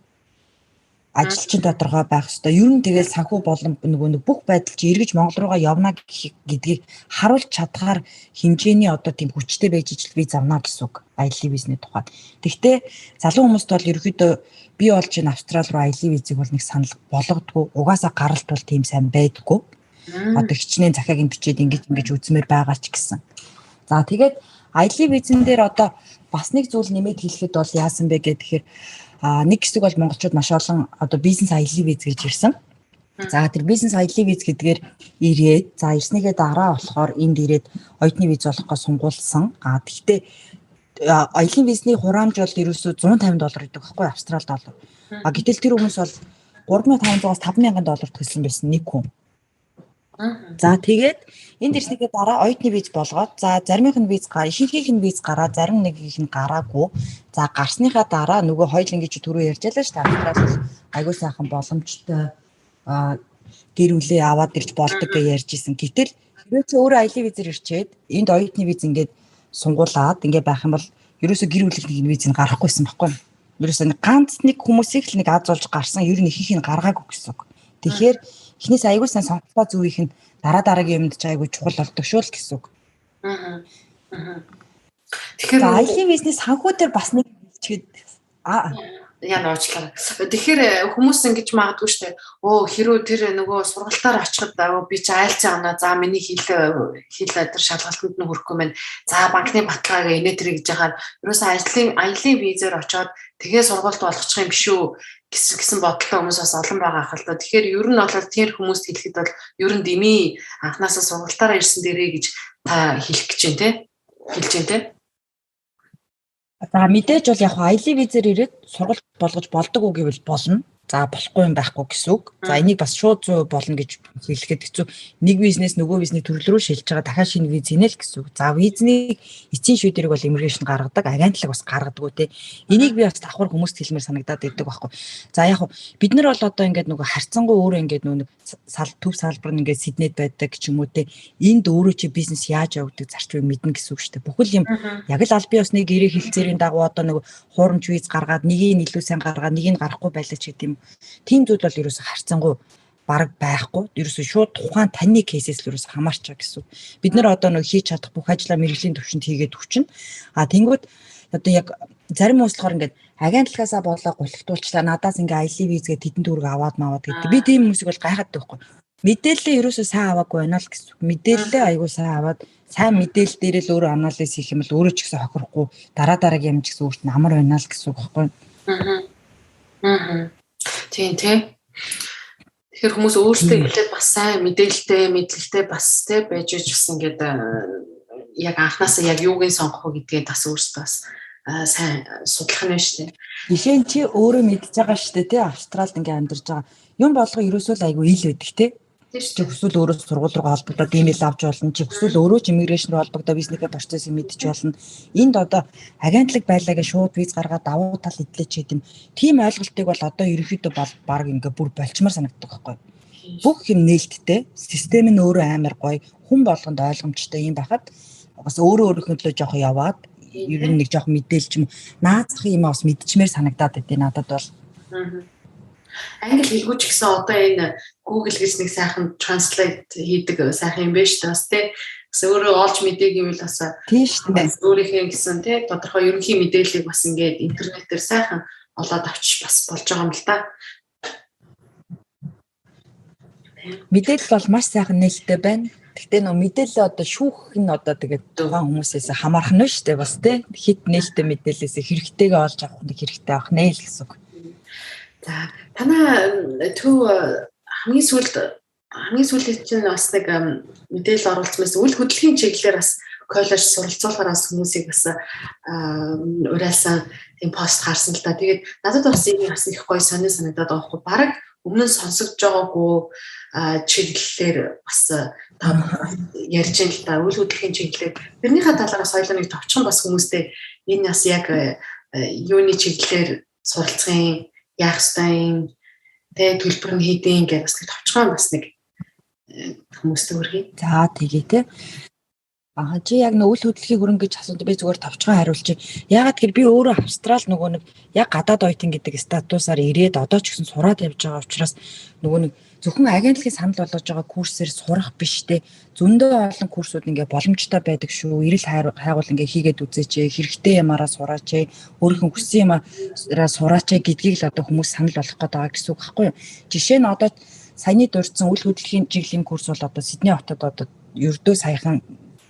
ажилчин тодорхой байх ёстой. Ер нь тэгэл санхүү болон нөгөө бүх байдал чи эргэж Монгол руугаа явна гэдгийг харуулж чадхаар хэмжээний одоо тийм хүчтэй байж ижил виз авна гэсэн үг аялын визний тухайд. Тэгвэл залуу хүмүүст бол ерөөдөө би болж энэ Австрали руу аялын визийг бол нэг санал болгодгүй. Угаасаа гаралт бол тийм сайн байдаггүй. Одоо хичнээн захиаг нь бичээд ингэж үзмээр байгаа ч гэсэн. За тэгээд аялын визэн дээр одоо бас нэг зүйл нэмээд хэлэхэд бол яасан бэ гэхээр нэг хэсэг бол монголчууд маш олон одоо бизнес аялын виз гэж ирсэн. За тэр бизнес аялын виз гэдгээр ирээд за ирснийгээ дараа болохоор энд ирээд оюутны виз олохгоо сунгуулсан. Тэгтээ аялын визний хураамж бол ерөөсөө $150 гэдэг байхгүй Австрали доллар. Гэтэл тэр хүмүүс бол $3,500-аас $5,000 төлсөн байсан нэг хүн. За тэгээд энд ирснийхээ дараа оюутны виз болгоод за заримынх нь виз ихэнхийнх нь виз гараа, зарим нэгийнх нь гараагүй. За гарсныхаа дараа нөгөө хоёул ингэж түрүү ярьжалаа шүү дээ. Австрали айгуу сайхан боломжтой гэр бүлээ аваад ирж болдог гэж ярьж исэн. Гэтэл хэрвээ чи өөрөө аялын визээр ирчээд энд оюутны виз ингээд сунгуулад ингээд байх юм бол ерөөсөө гэр бүлийн виз нь гарахгүйсэн байхгүй. Ерөөсөө ганц нэг хүмүүсийг л нэг аз олж гарсан, ер нь ихэнх нь гаргаагүй гэсэн үг. Тэгэхээр эхнээс айгуу сайн сонголтоо зүвийнх нь дараагийн юмд ч айгуу чухал болдог шүү л гэсэн үг. Тэгэхээр аялын визний санхүү дээр бас нэг хэлчихэд яа нуучлаа. Тэгэхээр хүмүүс ингэж магадгүй шүү дээ. Хэрвээ тэр нөгөө сургалтаар очиход би чи айлц яана. За миний хил тэр шалгалтанд нь хүрэхгүй мэн. За банкны баталгааг инээ тэр гэж яхаар ерөөсөө аялын визээр очоод тэгээ сургалт болгочих юм биш үү гэсэн бодолтой хүмүүс бас олон байгаа хэл та. Тэгэхээр ер нь бол тэр хүмүүст хэлэхэд бол ер нь дими анханасаа сургалтаараа ирсэн дээрээ гэж та хэлэх гэж байна те. Хэлж байна те. За мэдээж бол яг аялын визээр ирээд сургалт болгож болдог уу гэвэл болно. За болохгүй юм байхгүй гэсэн үг. За энийг бас шууд 100% болно гэж хэлэхэд хэцүү. Нэг визнес нөгөө визний төрөл рүү шилжиж байгаа дахиад шинэ виз инээл гэсэн үг. За визний эцсийн шийдвэрийг бол иммиграшн гаргадаг, агентлаг бас гаргадаг те. Энийг би бас давхар хүмүүст хэлмээр санагдаад байдаг байхгүй. За яг бид нар бол одоо ингээд нөгөө харьцангуй өөрөө ингээд нөгөө төв салбар нь ингээд Сиднейд байдаг ч юм уу те. Энд өөрөө чи бизнес яаж явагддаг зарчмыг мэднэ гэсэн үг шүү дээ. Бүхэл юм яг л аль бие усны гэрээ хилцээрийн дагуу одоо нөгөө хуурамч виз гаргаад нэгийг нь илүү сайн гаргаад нэгийг нь гарахгүй байлаа ч гэдэм. Тийм зүйл бол ерөөсө харьцангуй бараг байхгүй. Ерөөсө шууд тухайн таны кейсээс л ерөөсө хамаарч байгаа гэсэн. Бид нэр одоо нэг хийж чадах бүх ажлаа мэргэжлийн төвшөнд хийгээд өчнө. Тэнгүүд одоо яг зарим хүмүүс болохоор ингээд агентлагаасаа болоо гулхтуулчлаа. Надаас ингээд аялын визгээ тэдэн төгрөг аваад маваад гэдэг. Би тийм хүмүүсийг бол гайхаад байхгүй. Мэдээлэлээ ерөөсө сайн аваагүй байна л гэсэн. Мэдээлэлээ аягүй сайн аваад сайн мэдээлэл дээр л өөрөө анализ хийх юм бол өөрөө ч гэсэн хохирохгүй дараагийн юм ч гэсэн өөрт нь амар байна л гэсэн үг байхгүй. Тийм тийм. Тэгэхээр хүмүүс өөрсдөө хэлээд бас сайн мэдээлэлтэй, мэдлэгтэй бас тэ байж бас ингээд яг анханасаа яг юуг нь сонгох вэ гэдгээ бас өөрсдөө бас сайн судлах нь шүү дээ. Жишээ нь чи өөрөө мэдж байгаа шүү дээ тий Австралид ингээд амьдарч байгаа. Юм болгоо ерөөсөө л айгүй ил байдаг тий. Чи хүсвэл өөрөө сургууль руу холбогдоод имэйл авч болно. Чи хүсвэл өөрөө ч иммиграшн руу холбогдоод бизнесээ процессыг мэдчих болно. Энд одоо агентлаг байлаагээ шууд виз гаргаад давуу тал эдлээч гэдэм. Тийм ойлголтыг бол одоо ерөнхийдөө баг ингээ бүр болчмаар санагддаг байхгүй. Бүх юм нээлттэй, систем нь өөрөө амар гоё, хүн болгонд ойлгомжтой юм байхад бас өөрөө төлөө жоох яваад ер нь нэг жоох мэдээлж юм наацх юм бас мэдчмээр санагдаад байдیں۔ Надад бол. Англи хэлгүй ч гэсэн одоо энэ Google гэж нэг сайхан translate хийдэг сайхан юм байна шүү дээ. Бас тий. Бас өөрөө олж мэдээг юм л бас тийм шүү дээ. Өөрийнхөө гэсэн тий тодорхой ерөнхий мэдээллийг бас ингээд интернетээр сайхан олоод авчиж бас болж байгаа юм л да. Мэдээлэл бол маш сайхан нээлттэй байна. Гэхдээ нөө мэдээлэл одоо шүүх нь одоо тэгээд тухайн хүмүүсээс хамаарх нь шүү дээ бас тий. Хит нээлттэй мэдээлэлээс хэрэгтэйгээ олж авах нь хэрэгтэй авах нэ л гэсэн үг. За танаа төв хамгийн сүүлийн чинь бас нэг мэдээлэл оруулсан байсан. Үйл хөдлөлийн чиглэлээр бас коллеж суралцуулахаас хүмүүсийг бас уриалсан тийм пост харсан л да. Тэгээд надад бас энэ бас их гоё сонир санагдаад байгаа хгүй. Бараг өмнө нь сонсогдож байгаагүй чиглэлээр бас ярьж ин л да. Үйл хөдлөлийн чиглэлээр тэрнийхээ талаар соёлын нэг товчхон бас хүмүүстэй энэ бас яг юуны чиглэлээр суралцахын яах ёстой тэ төлбөр нь хийдин гэх бас товчхон бас нэг хүмүүстэй хүргэе. За тэгээ те. Чи яг үйл хөдлөлийн хөрөнгө гэж асууад би зүгээр товчхон хариулчих. Ягаад гэхээр би өөрөө Австрал нөгөө нэг яг гадаад оюутан гэдэг статусаар ирээд одоо ч гэсэн сураад явж байгаа учраас нөгөө нэг зөвхөн агентлагийн санал болгож байгаа курсээр сурах биш те. Зөндөө олон курсууд ингээ боломжтой байдаг шүү. Ирэл хайгуул ингээ хийгээд үзээч, хэрэгтэй юмараа сураач, өөрийнхөө хүссэн юмараа сураач гэдгийг л одоо хүмүүс санал болгох гээд байгаа гэсэн үг байхгүй юу? Жишээ нь одоо саяны дурдсан үйл хөдлөлийн чиглэлийн курс бол одоо Сидней хотод одоо ердөө саяхан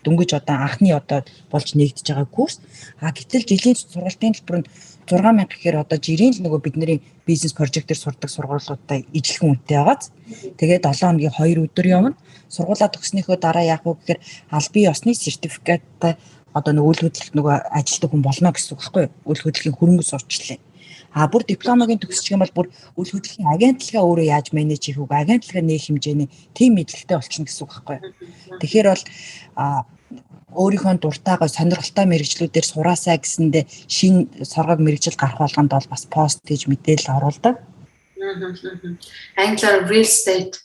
дөнгөж одоо анхны одоо болж нэгдэж байгаа курс. Гэтэл жилийн сургалтын төлбөр нь 6,000 гэхээр одоо жирийн л нөгөө бидний бизнес прожектээр сурдаг сургуулиудаа ижилхэн үнэтэй байгааз. Тэгээд 7 хоногийн 2 өдөр явна. Сургуулаа төгснөөхөө дараа яах вэ гэхээр аль бие ёсны сертификаттай одоо нөгөө үйл хөдлөлт нөгөө ажилтдаг хүн болно гэсэн үг байхгүй юу? Үйл хөдлөлийн хөрөнгө сурчлаа. Бүр дипломогийн төгсчих юм бол бүр үйл хөдлөлийн агентлагаа өөрөө яаж менеж хийх үг, агентлагаа нээх хэмжээний тийм мэдлэгтэй болчихно гэсэн үг байхгүй юу? Тэгэхээр бол өөрийнхөө дуртайгаа сонирхолтой мэргэжлүүдээр сураасаа гэсэндээ шинэ соргог мэргэжил гарах болгонд бол бас пост хийж мэдээлэл оруулдаг. Англиар real estate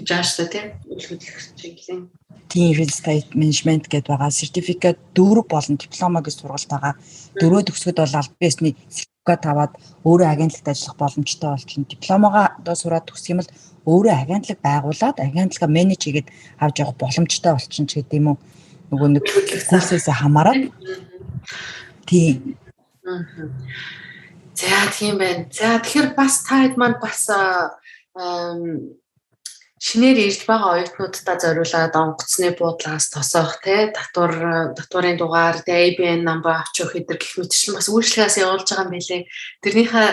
гэж ааштай тийм үйл хөдлөх чиглэлийн. Тийм real estate management гэдэг байгаа. Сертификат 4 болон диплома гэж сургалт байгаа. 4 төгсгöd бол аль биесний сертификат аваад өөрөө агентлагт ажиллах боломжтой болчихно. Дипломогоо одоо сураад төгсөх юм бол өөрөө агентлаг байгуулад агентлагаа менеж хийгээд авч явах боломжтой болчихно ч гэдэг юм уу. Нөгөө нэг курсээс хамаарат. Тийм. За тийм байна. За тэгэхээр бас та хэд маань бас шинээр ирж байгаа оюутнуудтай зориулаад онгоцны буудлаас тосоох те татварын дугаар ABN number авч явах хэдэр гэх мэтчлэн бас үйлчлэгээс явуулж байгаа юм билээ. Тэрнийхээ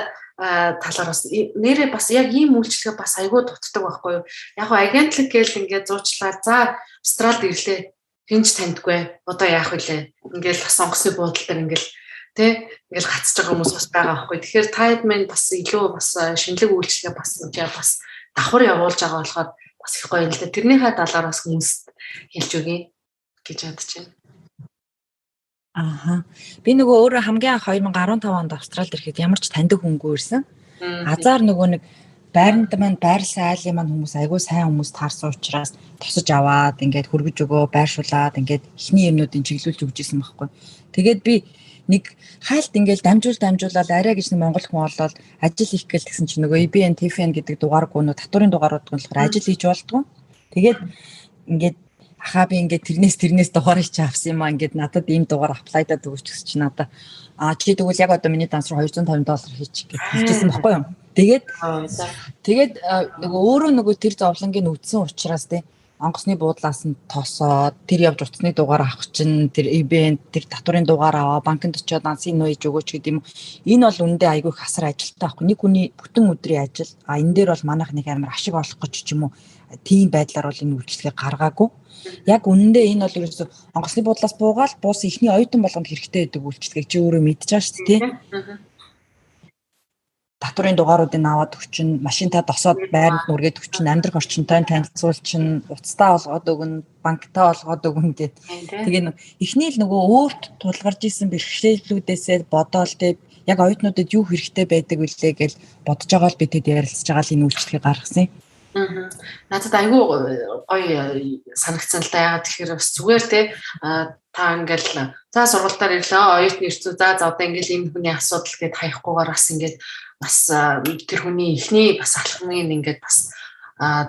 талаар бас нэрээ бас яг ийм үйлчлэгээ бас айгүй дутдаг байхгүй юу. Яг агентлаг гээл ингээд зуучлаа. За Австралид ирлээ. Хинч таньдгүй. Одоо яах вүлээ? Ингээл бас онгоцны буудлын дээр ингээл гацж байгаа хүмүүс бас байгаа байхгүй. Тэгэхээр таад мэн бас илүү бас шинэлэг үйлчлэгээ бас давхар явуулж байгаа болохоор бас их гоё юм л да. Тэрнийхээ талаар бас хүмүүст хэлж өгье гэж бодож байна. Би нөгөө өөрөө хамгийн анх 2015 онд Австралид ирэхэд ямар ч таньдаг хүнгүй ирсэн. Азар нөгөө нэг байранд маань байрлсан айлын маань хүмүүс айгүй сайн хүмүүс таарсан учраас тосож аваад ингээд хөргөж өгөө байршуулад ингээд ихний юмнуудыг чиглүүлж өгч ирсэн байхгүй. Тэгээд би нэг хайлт ингээд дамжуулаад арай гэж нэг монгол хүн олоод ажил хийх гээл гэсэн чинь нөгөө EBN TFN гэдэг дугааргүй нөө татварын дугаарууд нь болохоор ажил хийж болдгоо. Тэгээд ингээд би ингээд тэрнээс дугаар хийж авсан юм аа ингээд надад ийм дугаар аплайдаад өгч гэсэн чинь надаа чи тэгвэл яг одоо миний данс руу $250 хийчих гэж хэлчихсэн байхгүй юу. Тэгээд нөгөө өөрөө нөгөө тэр зовлонгийн үдсэн учраас тий онгоцны буудлаас нь тосоод тэр явж утасны дугаар авах чинь тэр ивент тэр татварын дугаар аваа банкнд очиод дансын нөөж өгөөч гэдэг юм. Энэ бол үндэ айгүй их асар ажилттай байхгүй. Нэг хүний бүтэн өдрийн ажил. Энэ дээр бол манайх нэг амар ашиг олох гэж ч юм уу тийм байдлаар бол энэ үйлчлэгээ гаргаагүй. Яг үнэндээ энэ бол ерөөсө онгоцны буудлаас буугаал буусан ихний оюутан болгонд хэрэгтэй байдаг үйлчлэгийг чи өөрөө мэдчихэж байгаа шүү дээ тий. Татварын дугааруудыг аваад өгчин, машинтаа досоод байранд нүргээд өгчин, амьдрах орчинтой танилцуулчин, уцтаа олгоод өгнө, банктаа олгоод өгнө гэд. Тэгээ эхний л нөгөө өөрт тулгарч исэн бэрхшээлүүдээсээ бодоол тэг яг оюутнуудад юу хэрэгтэй байдаг вүлээ гэж бодож байгаа л би тэд ярилцж байгаа л энэ үйлчлэгийг гаргасан. Надад айгүй гоё санагдсан л да. Ягаад тэгэхээр бас зүгээр те та ингээл за сургалтаар ирлээ оюутны ирцүү за одоо ингээл энэ хүний асуудал гэд хаяхгүйгээр бас ингээд бас тэр хүний ихний бас алхмыг ингээд бас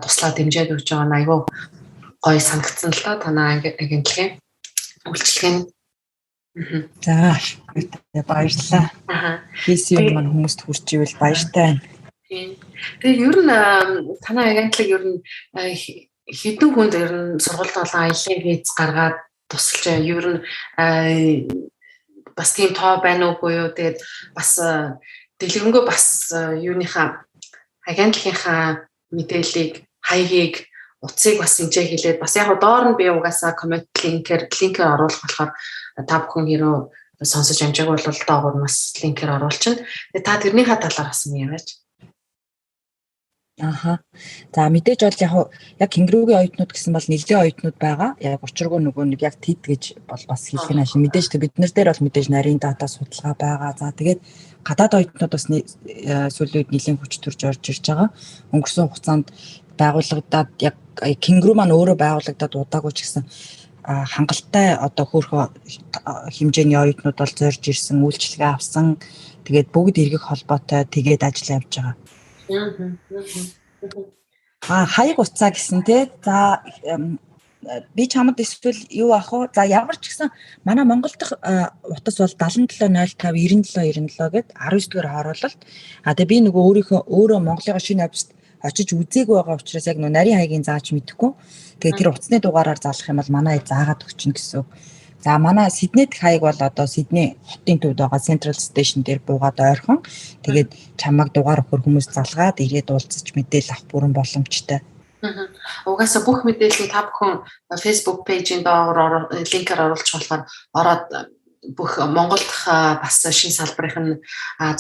туслаад дэмжиж өгч байгаа нь айгүй гоё санагдсан л да. Танаа агентлагийн үйлчлэгээ нь За баярлалаа. Хийсэн юм маань хүмүүст хүрч ивэл баяртай байна. Тэгээ ер нь танай агентлаг ер нь хэдэн хүнд ер нь сургуульд болон аялын виз гаргаад тусалж байгаа. Ер нь бас тийм тоо байна уугүй юу? Тэгээд бас дэлгэрэнгүй бас юуныхаа агентлагийнхаа мэдээллийг хаягийг утсыг бас инжээ хэлээд бас яг доор нь би угаасаа коммент линкээр оруулах болохоор та бүхэн хэрэг сонсож амжаагүй бол доогоор бас линкээр оруулчихна. Тэгээ та тэрнийхээ талаар бас юм яаж? За мэдээж бол яг Кенгуруугийн оюутнууд гэсэн бол нэлээд оюутнууд байгаа. Яг учиргүй нөгөө нэг яг TED гэж бол бас хэлэх нь ашиг. Мэдээж бид нар дээр бол мэдээж нарийн дата судалгаа байгаа. За тэгээд гадаад оюутнууд бас сүүлийн үед нэлээд хүч төрж орж ирж байгаа. Өнгөрсөн хугацаанд байгуулагдаад яг Кенгуруу маань өөрөө байгуулагдаад удаагүй ч гэсэн хангалттай одоо хөөрхөн хэмжээний оюутнууд бол зорж ирсэн, үйлчлэгээ авсан. Тэгээд бүгд эргэх холбоотой тэгээд ажил явьж байгаа. Хаяг уцаа гэсэн тий. За би чамд эсвэл юу ах вэ? За ямар ч гэсэн манай Монгол дахь утас бол 7705 97 гэд 19 дугаар харуулалт. Тэгээ би нөгөө өөрөө Монголын шинэ авьяаст очиж үзээгүй байгаа учраас яг нөгөө нарийн хаягийн зааж мэдэхгүй. Тэгээ тэр утасны дугаараар заалах юм бол манай заагаад өгчнө гэсэн. За манай Сиднейд хаяг бол одоо Сидней хотын төвд байгаа Central Station дээр буугаад ойрхон. Тэгээд чамайг дугаар өгөх хүмүүс залгаад ирээд уулзаж мэдээлэл авах бүрэн боломжтой. Угаасаа бүх мэдээллийг та бүхэн Facebook пэйжийн доогоор линкээр оруулах болохоор ороод бүх Монгол дахь бас шинэ салбарын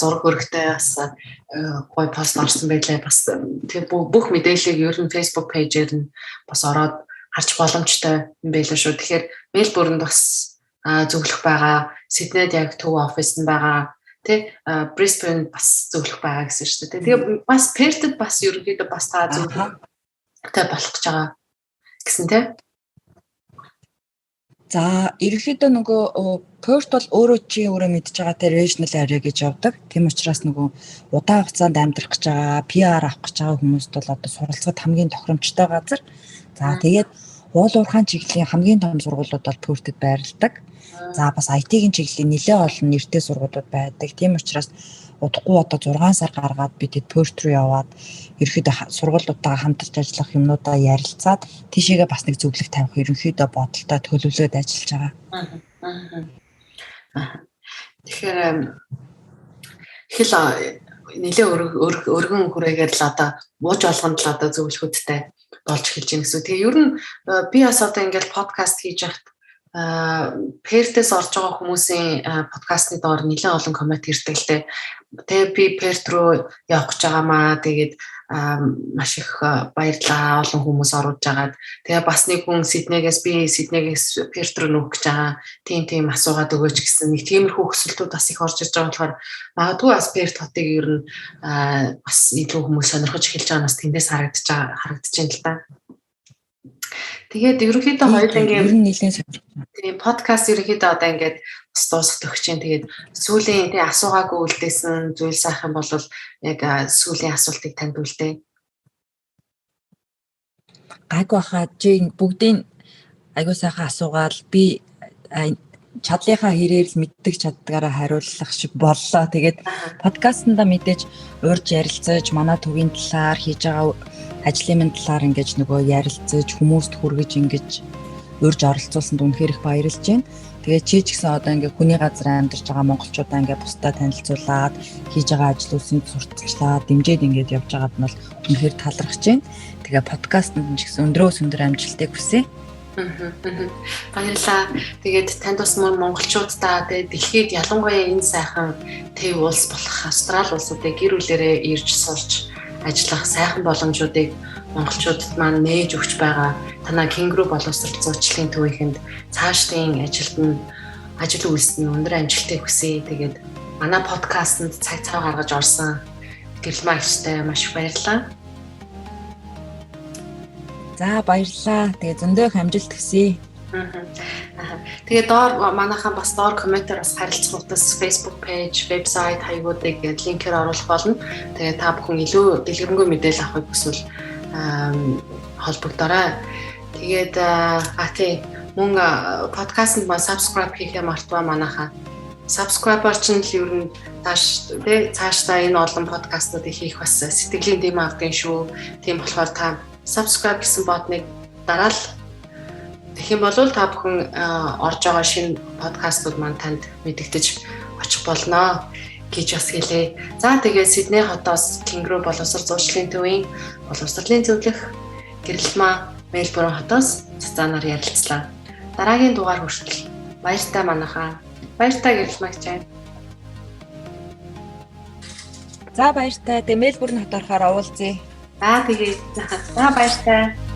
зураг өргөтэй бас гой пост орсон байлаа. Бас тэр бүх мэдээллийг ер нь Facebook пэйжээр нь бас ороод харж боломжтой юм байлаа шүү. Тэгэхээр Мельбурнд бас зөвлөх байгаа, Сиднейд яг төв офис нь байгаа, тий Брисбен бас зөвлөх байгаа гэсэн шүү дээ. Тэгээ бас Пертэд бас ерөнхийдөө бас та зөвлөхтэй болох гэж байгаа гэсэн тий. За ерөнхийдөө нөгөө Perth бол өөрөө мэдж байгаа те regional area гэж явдаг. Тийм учраас нөгөө удаан хугацаанд амьдрах гэж байгаа, PR авах гэж байгаа хүмүүст бол одоо суралцахад хамгийн тохиромжтой газар. За тэгээд уул уурхайн чиглэлийн хамгийн том сургуулиуд бол Perth-д байрладаг. За бас IT-ийн чиглэлийн нэлээд олон нэртэй сургуулиуд байдаг. Тийм учраас удахгүй одоо 6 сар гаргаад бид Perth руу яваад ерөнхийдөө сургуулиудаа хамтарч ажиллах юмнуудаа ярилцаад тийшээгээ бас нэг зөвлөх тавих ерөнхийдөө бодолтой төлөвлөд ажиллаж байгаа. Тэгэхээр хэл нэлээд өргөн хүрээгээр л одоо мууж болгонд л одоо зөвлөхөдтэй болж эхэлж байна гэсэн. Тэгээ ер нь би бас одоо ингээл подкаст хийж яхад Perth-с орж байгаа хүмүүсийн подкастны доор нэлээд олон коммент ирдэг л дээ. Тэгээ би Perth руу явах гэж байгаамаа. Тэгээд маш их баярлалаа олон хүмүүс оруулж агаад. Тэгээ бас нэг хүн Сиднейгээс Perth руу нүүх гэж байгаа. Тийм асуугаад өгөөч гэсэн нэг тиймэрхүү хүсэлтүүд бас их орж ирж байгаа болохоор магадгүй бас Perth хотыг ер нь бас илүү хүмүүс сонирхож эхэлж байгаа нас тэндээс харагдаж байна л да. Тэгээд ерөнхийдөө хоёулангийн ер нь нэлээд сонирхолтой. Тийм подкаст ерөнхийдөө одоо ингээд бас дуусах өгч чинь тэгээд сүүлийн тий асуугаагүй үлдээсэн зүйл сайхан бол яг сүүлийн асуултыг танд үлдээ. Гайгүй хаа чи бүгдийн айгуу сайхан асуугаал би чадлынхаа хэрээр л мэддэг чаддгаараа хариулах шиг боллоо. Тэгээд подкастнда мэдээж урьж ярилцаж манай төвийн талаар хийж байгаа ажлын талаар ингэж нөгөө ярилцаж хүмүүст хүргэж ингэж урьж оролцуулсанд үнэхээр их баярлж байна. Тэгээд чи ч гэсэн одоо ингээ хүний газар амьдарч байгаа монголчуудаа ингээ бусдаа танилцуулаад хийж байгаа ажлуудыг сурталчлаад дэмжиж ингээд явж байгаад нь бол үнэхээр талархаж байна. Тэгээ подкастт нь ч гэсэн өндрөөс өндөр амжилтыг хүсье. Баярлалаа. Тэгээд танд бас монголчуудаа тэгээд дэлхийд ялангуяа энэ сайхан төв улс болох Австрали улсуудыг гэр бүлээрээ ирж сурч ажиллах сайхан боломжуудыг монголчуудад маань нээж өгч байгаа. Танай Кенгуруу боловсрол зуучлалын төвийнхэнд цаашдын ажил үйлс нь өндөр амжилтыг хүсье. Тэгээд манай подкастэнд цаг гаргаж орсон гэрэл маягчтай маш их баярлалаа. За баярлалаа. Тэгээ зөндөө их амжилт хүсье. Тэгээ доор манайхан бас доор комментээр бас харилцах утас Facebook page, вебсайт хаягуудыг линкээр оруулах болно. Тэгээ та бүхэн илүү дэлгэрэнгүй мэдээлэл авахыг хүсвэл холбогдорой. Тэгээд Мөн подкастт маань subscribe хийхээ мартваа манайхаа. Subscriber чинь л ер нь цаашдаа энэ олон подкастуудыг хийх бас сэтгэлийн дэм авдаг шүү. Тийм болохоор та subscribe гэсэн ботныг дараал. Тэгэх юм бол та бүхэн орж байгаа шинэ подкастууд маань танд мэдэгдэж очих болно гэж бас хэлээ. За тэгээд Сидней хотоос Кингрүү боловсрол зуучлалын төвийн боловсролын зөвлөх гэрэлтмаа Мельбурн хотоос цацаанаар ярилцлаа. Дараагийн дугаар хүртэл баяртай манайхаа. Баяртай гэрэлтмаа гэж. За баяртай. Тэгээ Мельбурн хот орохоор уулзъя. За тэгээд за баяртай.